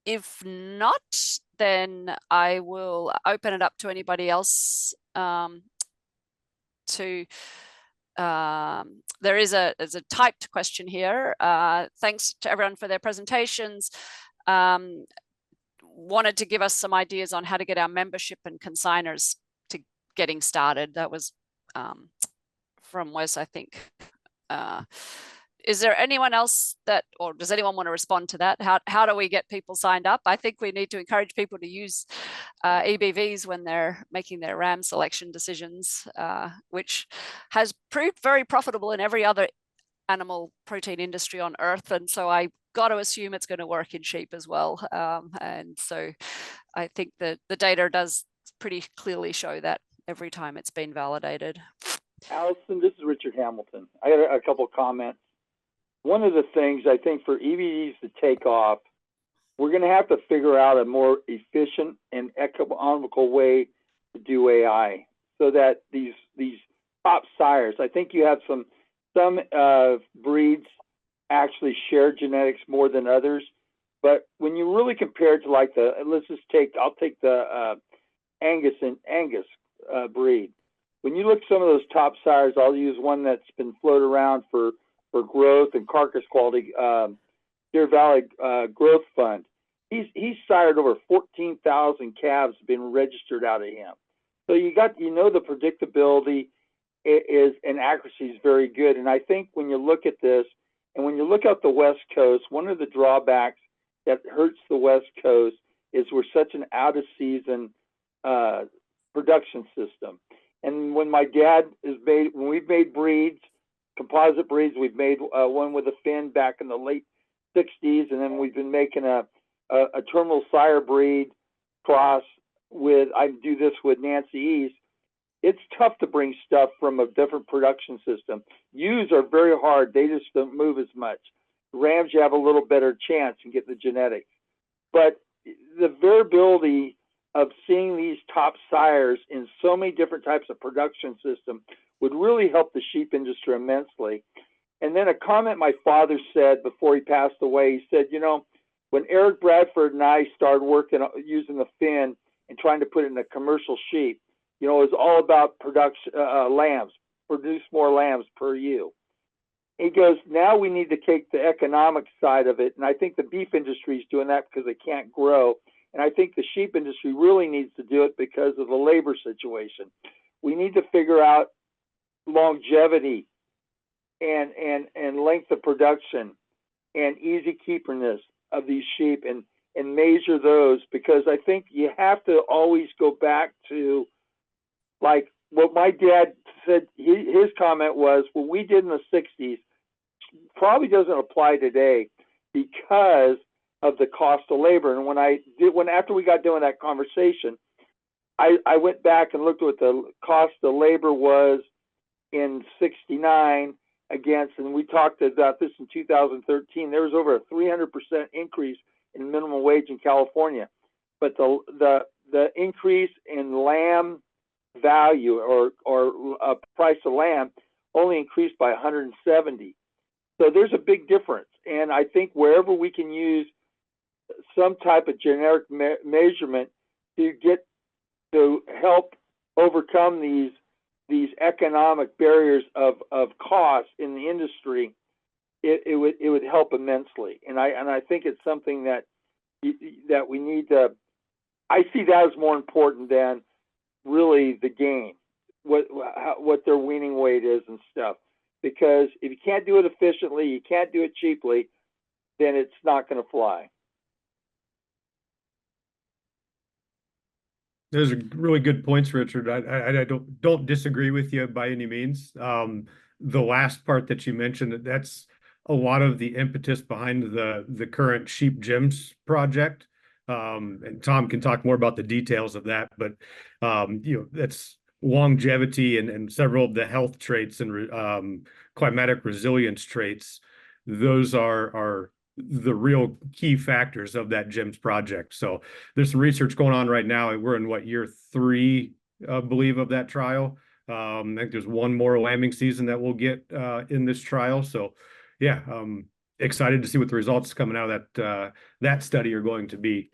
If not, then I will open it up to anybody else. There is a typed question here. Thanks to everyone for their presentations. Wanted to give us some ideas on how to get our membership and consigners to getting started. That was from Wes, I think. Is there anyone else or does anyone want to respond to that? How do we get people signed up? I think we need to encourage people to use EBVs when they're making their ram selection decisions, which has proved very profitable in every other animal protein industry on Earth. And so I got to assume it's going to work in sheep as well. And so I think that the data does pretty clearly show that every time it's been validated. Allison, this is Richard Hamilton. I got a couple of comments. One of the things I think for EBVs to take off, we're going to have to figure out a more efficient and economical way to do AI, so that these top sires, I think you have some breeds actually share genetics more than others, but when you really compare it to like I'll take the Angus breed. When you look at some of those top sires, I'll use one that's been floated around for growth and carcass quality, Deer Valley Growth Fund. He's sired over 14,000 calves been registered out of him. So the predictability is and accuracy is very good. And I think when you look at this, and when you look out the West Coast, one of the drawbacks that hurts the West Coast is we're such an out of season production system. And when when we've made breeds, composite breeds, we've made one with a fin back in the late 60s, and then we've been making a a terminal sire breed cross with, I do this with Nancy East, it's tough to bring stuff from a different production system. Ewes are very hard. They just don't move as much. Rams, you have a little better chance and get the genetics. But the variability of seeing these top sires in so many different types of production system would really help the sheep industry immensely. And then a comment my father said before he passed away, he said, you know, when Eric Bradford and I started working using the fin and trying to put it in a commercial sheep, you know, it was all about production, lambs, produce more lambs per ewe. He goes, now we need to take the economic side of it. And I think the beef industry is doing that because they can't grow. And I think the sheep industry really needs to do it because of the labor situation. We need to figure out longevity and length of production and easy keeperness of these sheep and measure those, because I think you have to always go back to, like what my dad said, his comment was, what we did in the 60s probably doesn't apply today because of the cost of labor. And after we got done with that conversation, I went back and looked at what the cost of labor was in 69 against, and we talked about this in 2013, there was over a 300% increase in minimum wage in California. But the increase in lamb value or price of lamb only increased by 170. So there's a big difference. And I think wherever we can use some type of generic measurement to help overcome these economic barriers of cost in the industry, it would help immensely. And I think it's something that we need to. I see that as more important than really the gain, what their weaning weight is and stuff. Because if you can't do it efficiently, you can't do it cheaply, then it's not going to fly. Those are really good points, Richard. I don't disagree with you by any means. The last part that you mentioned, that's a lot of the impetus behind the current Sheep Gems project. And Tom can talk more about the details of that, but you know, that's longevity and several of the health traits and climatic resilience traits. Those are the real key factors of that GEMS project. So there's some research going on right now. We're in year 3, I believe, of that trial. I think there's one more lambing season that we'll get in this trial. So yeah, excited to see what the results coming out of that study are going to be.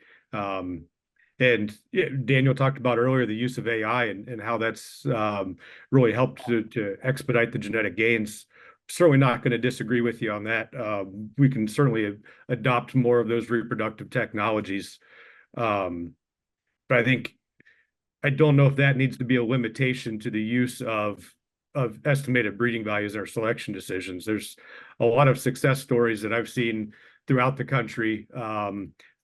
And Daniel talked about earlier the use of AI and how that's really helped to expedite the genetic gains. Certainly not going to disagree with you on that. We can certainly adopt more of those reproductive technologies. But I don't know if that needs to be a limitation to the use of estimated breeding values in our selection decisions. There's a lot of success stories that I've seen throughout the country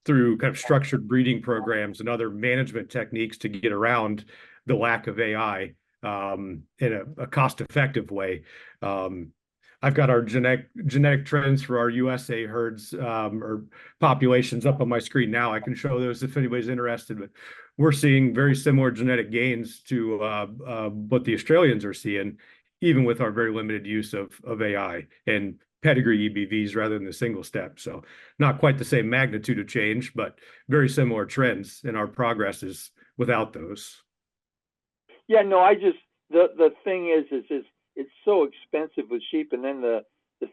through kind of structured breeding programs and other management techniques to get around the lack of AI in a cost-effective way. I've got our genetic trends for our USA herds or populations up on my screen now. I can show those if anybody's interested, but we're seeing very similar genetic gains to what the Australians are seeing, even with our very limited use of AI and pedigree EBVs rather than the single step. So not quite the same magnitude of change, but very similar trends in our progresses without those. Yeah, no, the thing is it's so expensive with sheep, and then the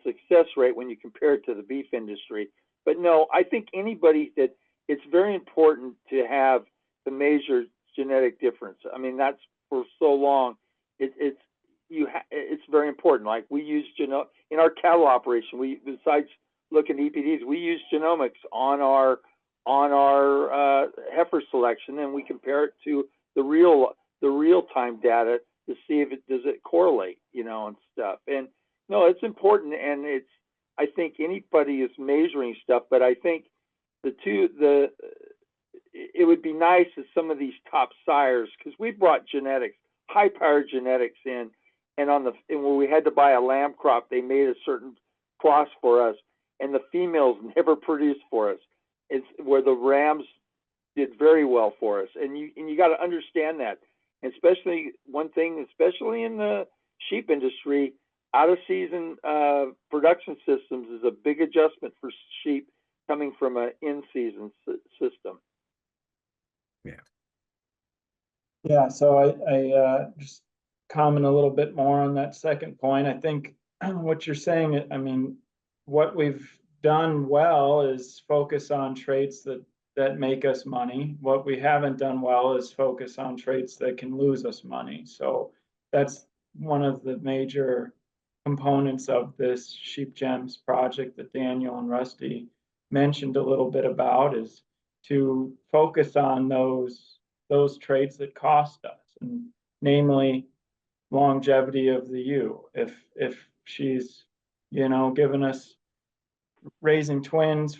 success rate when you compare it to the beef industry. But no, I think anybody that it's very important to have the measure genetic difference. I mean, that's for so long. It's very important. Like we use in our cattle operation. We, besides looking at EPDs, we use genomics on our heifer selection, and we compare it to the real time data to see if does it correlate, and stuff. And no, it's important, and I think anybody is measuring stuff, but I think it would be nice if some of these top sires, because we brought genetics, high powered genetics in, and when we had to buy a lamb crop, they made a certain cross for us, and the females never produced for us. is where the rams did very well for us. And you got to understand that, especially one thing, especially in the sheep industry, out of season production systems is a big adjustment for sheep coming from an in season system. Yeah, so I just comment a little bit more on that second point. I think what you're saying, I mean, what we've done well is focus on traits that make us money. What we haven't done well is focus on traits that can lose us money. So that's one of the major components of this Sheep Gems project that Daniel and Rusty mentioned a little bit about, is to focus on those traits that cost us, and namely longevity of the ewe. If she's, given us raising twins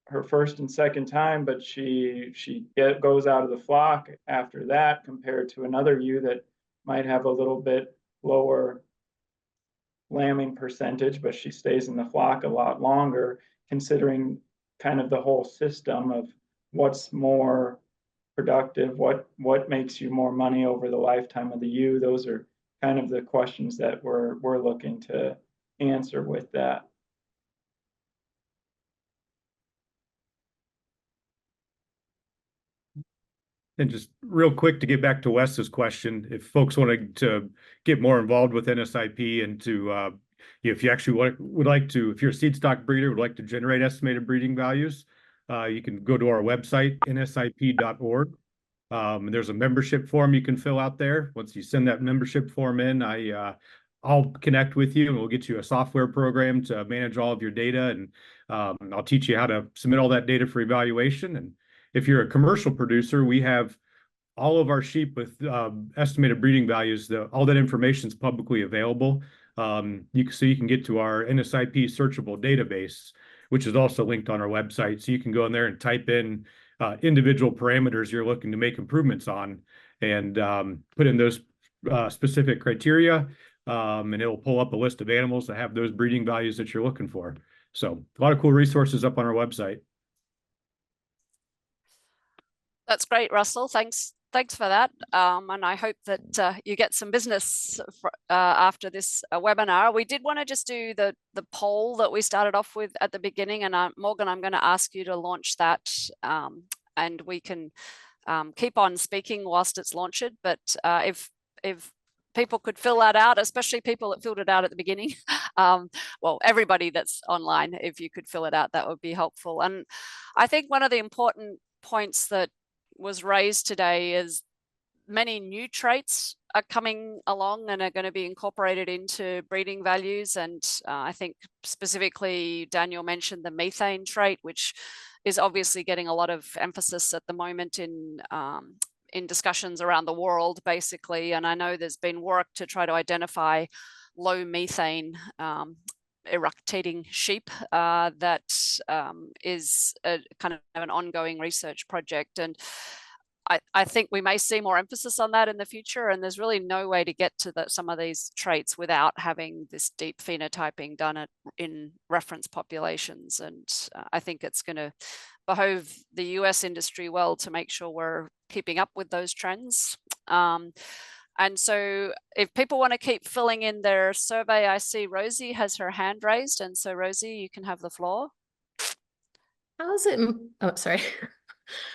her first and second time, but she goes out of the flock after that, compared to another ewe that might have a little bit lower lambing percentage, but she stays in the flock a lot longer, considering kind of the whole system of what's more productive, what makes you more money over the lifetime of the ewe. Those are kind of the questions that we're looking to answer with that. And just real quick to get back to Wes's question, if folks wanted to get more involved with NSIP and to, if you actually would like to, if you're a seed stock breeder, would like to generate estimated breeding values, you can go to our website, nsip.org. And there's a membership form you can fill out there. Once you send that membership form in, I'll connect with you and we'll get you a software program to manage all of your data. And I'll teach you how to submit all that data for evaluation. And if you're a commercial producer, we have all of our sheep with estimated breeding values. All that information is publicly available. So you can get to our NSIP searchable database, which is also linked on our website. So you can go in there and type in individual parameters you're looking to make improvements on, and put in those specific criteria, and it'll pull up a list of animals that have those breeding values that you're looking for. So a lot of cool resources up on our website. That's great, Russell. Thanks for that. And I hope that you get some business after this webinar. We did want to just do the poll that we started off with at the beginning. And Morgan, I'm going to ask you to launch that, and we can keep on speaking whilst it's launched. But if people could fill that out, especially people that filled it out at the beginning, well, everybody that's online, if you could fill it out, that would be helpful. And I think one of the important points that was raised today is many new traits are coming along and are going to be incorporated into breeding values. And I think specifically Daniel mentioned the methane trait, which is obviously getting a lot of emphasis at the moment in discussions around the world, basically. And I know there's been work to try to identify low methane eructating sheep that is a kind of an ongoing research project. And I think we may see more emphasis on that in the future. And there's really no way to get to some of these traits without having this deep phenotyping done in reference populations. And I think it's going to behove the US industry well to make sure we're keeping up with those trends. And so if people want to keep filling in their survey, I see Rosie has her hand raised. And so Rosie, you can have the floor.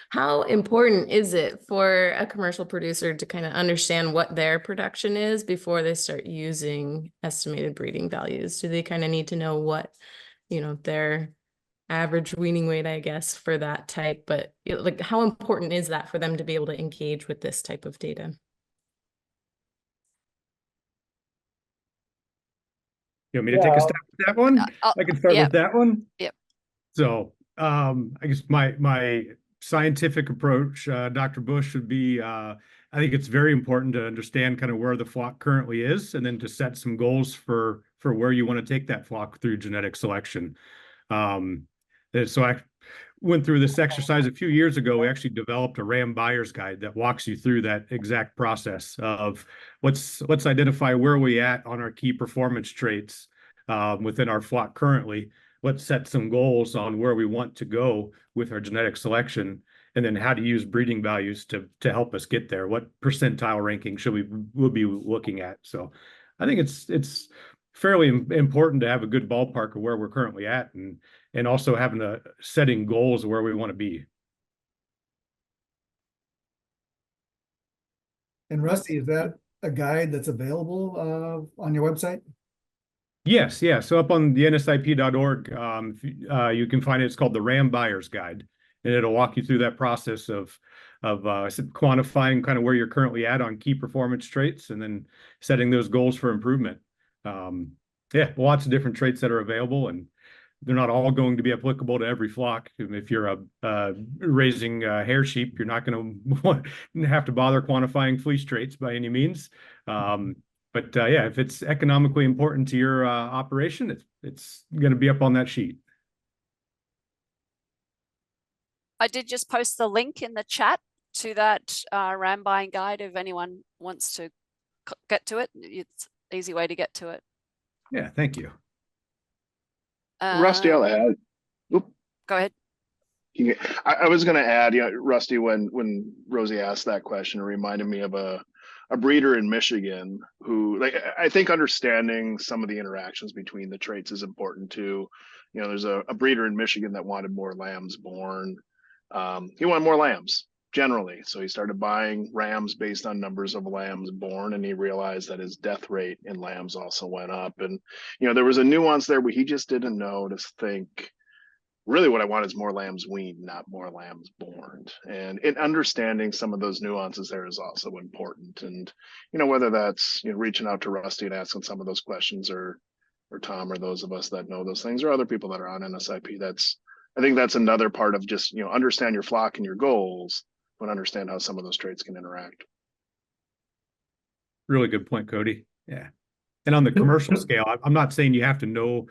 How important is it for a commercial producer to kind of understand what their production is before they start using estimated breeding values? Do they kind of need to know what, their average weaning weight, I guess, for that type? But like, how important is that for them to be able to engage with this type of data? You want me to take a stab at that one? I can start with that one. Yep. So I guess my scientific approach, Dr. Bush, would be, I think it's very important to understand kind of where the flock currently is, and then to set some goals for where you want to take that flock through genetic selection. So I went through this exercise a few years ago. We actually developed a RAM buyer's guide that walks you through that exact process of let's identify where we at on our key performance traits within our flock currently. let's set some goals on where we want to go with our genetic selection, and then how to use breeding values to help us get there. What percentile ranking we'll be looking at? So I think it's fairly important to have a good ballpark of where we're currently at, and also having setting goals of where we want to be. And Rusty, is that a guide that's available on your website? Yes, yeah. So up on the nsip.org, you can find it. It's called the RAM Buyer's Guide, and it'll walk you through that process of quantifying kind of where you're currently at on key performance traits, and then setting those goals for improvement. Yeah, lots of different traits that are available, and they're not all going to be applicable to every flock. If you're raising hair sheep, you're not going to have to bother quantifying fleece traits by any means. But yeah, if it's economically important to your operation, it's going to be up on that sheet. I did just post the link in the chat to that ram buying guide. If anyone wants to get to it, it's an easy way to get to it. Yeah, thank you. Rusty, I'll add. Oop. Go ahead. I was going to add, Rusty, when Rosie asked that question, it reminded me of a breeder in Michigan who, like, I think understanding some of the interactions between the traits is important too. There's a breeder in Michigan that wanted more lambs born. He wanted more lambs generally, so he started buying rams based on numbers of lambs born, and he realized that his death rate in lambs also went up. And there was a nuance there where he just didn't know to think, really what I want is more lambs weaned, not more lambs born. And in understanding some of those nuances there is also important. And whether that's reaching out to Rusty and asking some of those questions, or Tom, or those of us that know those things, or other people that are on NSIP, I think that's another part of just understand your flock and your goals, but understand how some of those traits can interact. Really good point, Cody. Yeah. And on the commercial scale, I'm not saying you have to know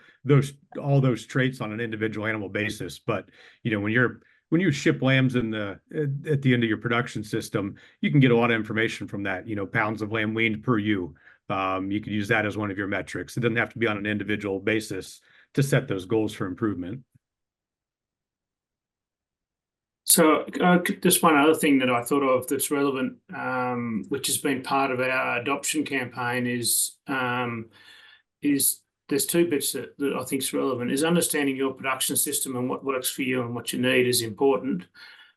all those traits on an individual animal basis, but when you ship lambs at the end of your production system, you can get a lot of information from that. Pounds of lamb weaned per ewe. You could use that as one of your metrics. It doesn't have to be on an individual basis to set those goals for improvement. So just one other thing that I thought of that's relevant, which has been part of our adoption campaign, is there's two bits that I think is relevant. Is understanding your production system and what works for you and what you need is important,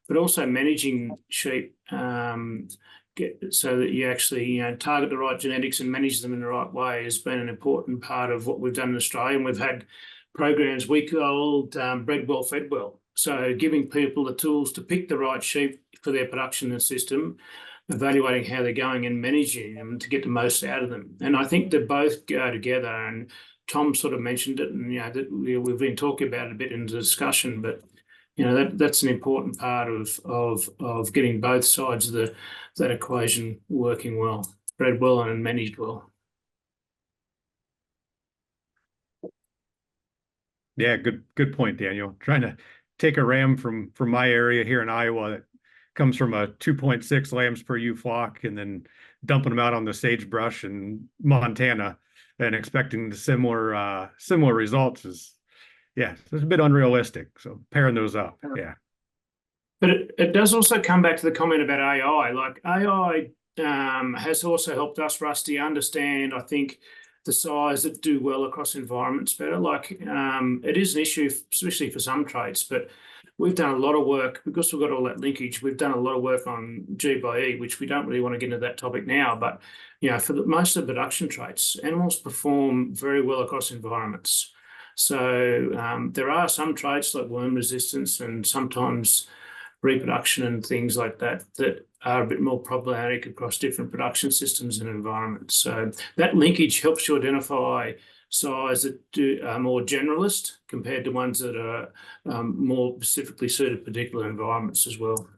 but also managing sheep so that you actually target the right genetics and manage them in the right way has been an important part of what we've done in Australia. And we've had programs we called Bred Well, Fed Well. So giving people the tools to pick the right sheep for their production system, evaluating how they're going and managing them to get the most out of them. And I think they both go together. And Tom sort of mentioned it, and that we've been talking about it a bit in the discussion, but that's an important part of getting both sides of that equation working well, bred well and managed well. Yeah, good point, Daniel. Trying to take a ram from my area here in Iowa that comes from a 2.6 lambs per ewe flock, and then dumping them out on the sagebrush in Montana and expecting the similar results is, yeah, it's a bit unrealistic. So pairing those up, yeah. But it does also come back to the comment about AI. Like AI has also helped us, Rusty, understand, I think, the size that do well across environments better. Like it is an issue, especially for some traits, but we've done a lot of work because we've got all that linkage. We've done a lot of work on G by E, which we don't really want to get into that topic now. But for most of the production traits, animals perform very well across environments. So there are some traits like worm resistance and sometimes reproduction and things like that are a bit more problematic across different production systems and environments. So that linkage helps you identify size that are more generalist compared to ones that are more specifically suited to particular environments as well.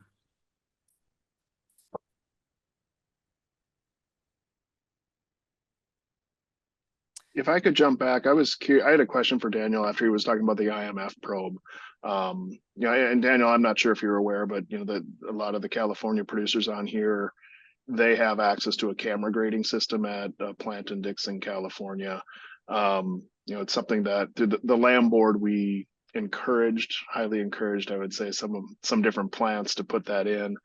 If I could jump back, I was curious. I had a question for Daniel after he was talking about the IMF probe. And Daniel, I'm not sure if you're aware, but that a lot of the California producers on here, they have access to a camera grading system at a plant in Dixon, California. It's something that through the lamb board we highly encouraged, I would say, some different plants to put that in.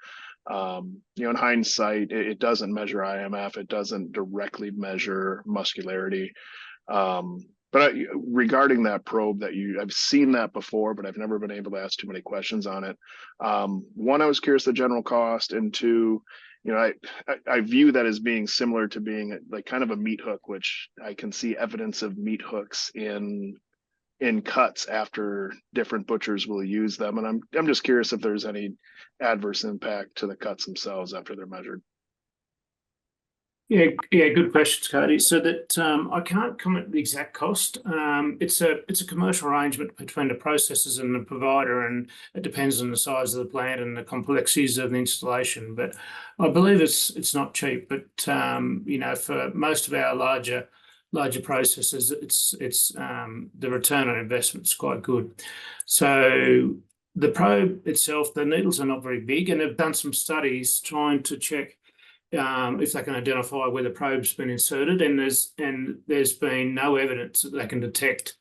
In hindsight, it doesn't measure IMF, it doesn't directly measure muscularity. But regarding that probe I've seen that before, but I've never been able to ask too many questions on it. One, I was curious the general cost, and two, I view that as being similar to being like kind of a meat hook, which I can see evidence of meat hooks in cuts after different butchers will use them. And I'm just curious if there's any adverse impact to the cuts themselves after they're measured. Yeah, good questions, Cody. So that I can't comment the exact cost. It's a commercial arrangement between the processors and the provider, and it depends on the size of the plant and the complexities of the installation. But I believe it's not cheap. But for most of our larger processors, it's the return on investment is quite good. So the probe itself, the needles are not very big, and they've done some studies trying to check if they can identify where the probe's been inserted, and there's been no evidence that they can detect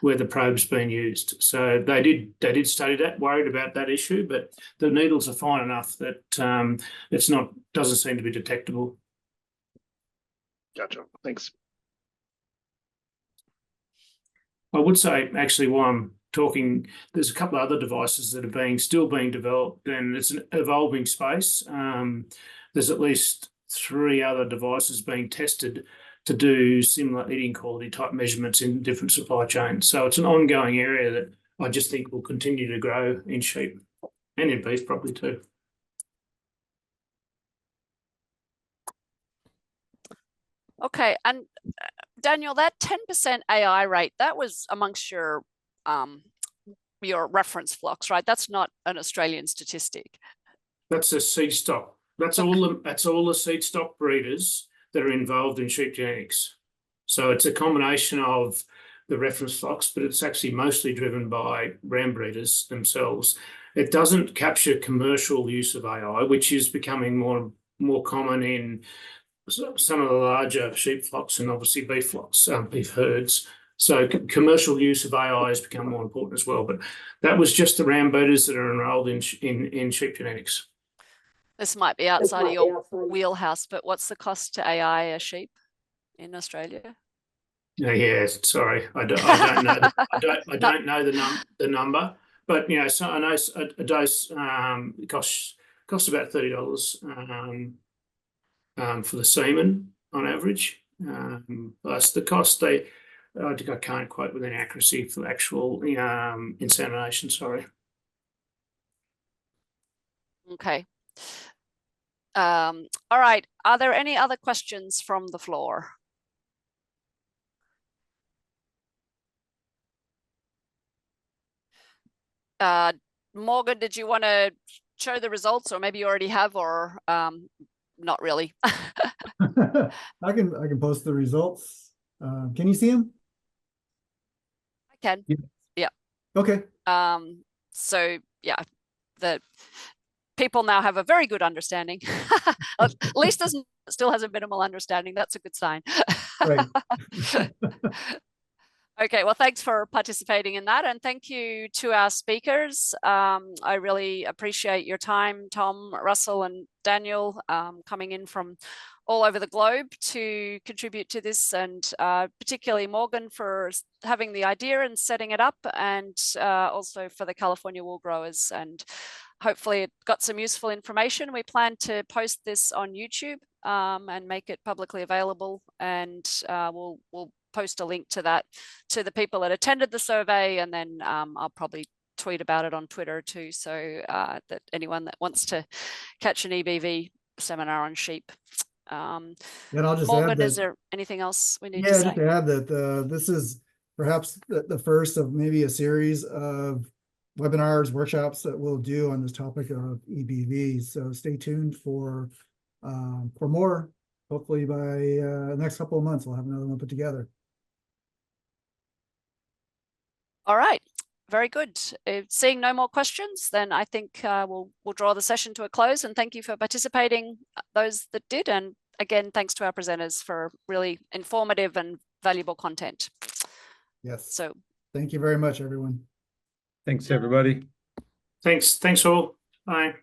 where the probe's been used. So they did study that, worried about that issue, but the needles are fine enough that doesn't seem to be detectable. Gotcha. Thanks. I would say, actually, while I'm talking, there's a couple of other devices that are still being developed, and it's an evolving space. There's at least 3 other devices being tested to do similar eating quality type measurements in different supply chains. So it's an ongoing area that I just think will continue to grow in sheep and in beef probably too. Okay, and Daniel, that 10% AI rate, that was amongst your reference flocks, right? That's not an Australian statistic. That's a seed stock. That's all the seed stock breeders that are involved in sheep genetics. So it's a combination of the reference flocks, but it's actually mostly driven by ram breeders themselves. It doesn't capture commercial use of AI, which is becoming more common in some of the larger sheep flocks and obviously beef flocks, beef herds. So commercial use of AI has become more important as well. But that was just the ram breeders that are enrolled in sheep genetics. This might be outside of your wheelhouse, but what's the cost to AI a sheep in Australia? Yeah, sorry, I don't know. I don't know the number, but so I know a dose costs about $30 for the semen on average. Plus the cost I think I can't quote with any accuracy for actual insemination. Sorry. Okay. All right. Are there any other questions from the floor? Morgan, did you want to show the results, or maybe you already have, or not really? I can post the results. Can you see them? I can. Yeah. Okay. So yeah, the people now have a very good understanding. At least still has a minimal understanding. That's a good sign. Right. Okay, well, thanks for participating in that. And thank you to our speakers. I really appreciate your time, Tom, Russell, and Daniel, coming in from all over the globe to contribute to this, and particularly Morgan for having the idea and setting it up, and also for the California wool growers. And hopefully it got some useful information. We plan to post this on YouTube and make it publicly available, and we'll post a link to that to the people that attended the survey, and then I'll probably tweet about it on Twitter too, so that anyone that wants to catch an EBV seminar on sheep. And I'll just Morgan, add that, is there anything else we need to yeah, say? just to add that this is perhaps the first of maybe a series of webinars, workshops that we'll do on this topic of EBVs. So stay tuned for more. Hopefully by the next couple of months, we'll have another one put together. All right, very good. Seeing no more questions, then I think we'll draw the session to a close, and thank you for participating, those that did. And again, thanks to our presenters for really informative and valuable content. Yes. So Thank you very much, everyone. Thanks, everybody. Thanks all. Bye.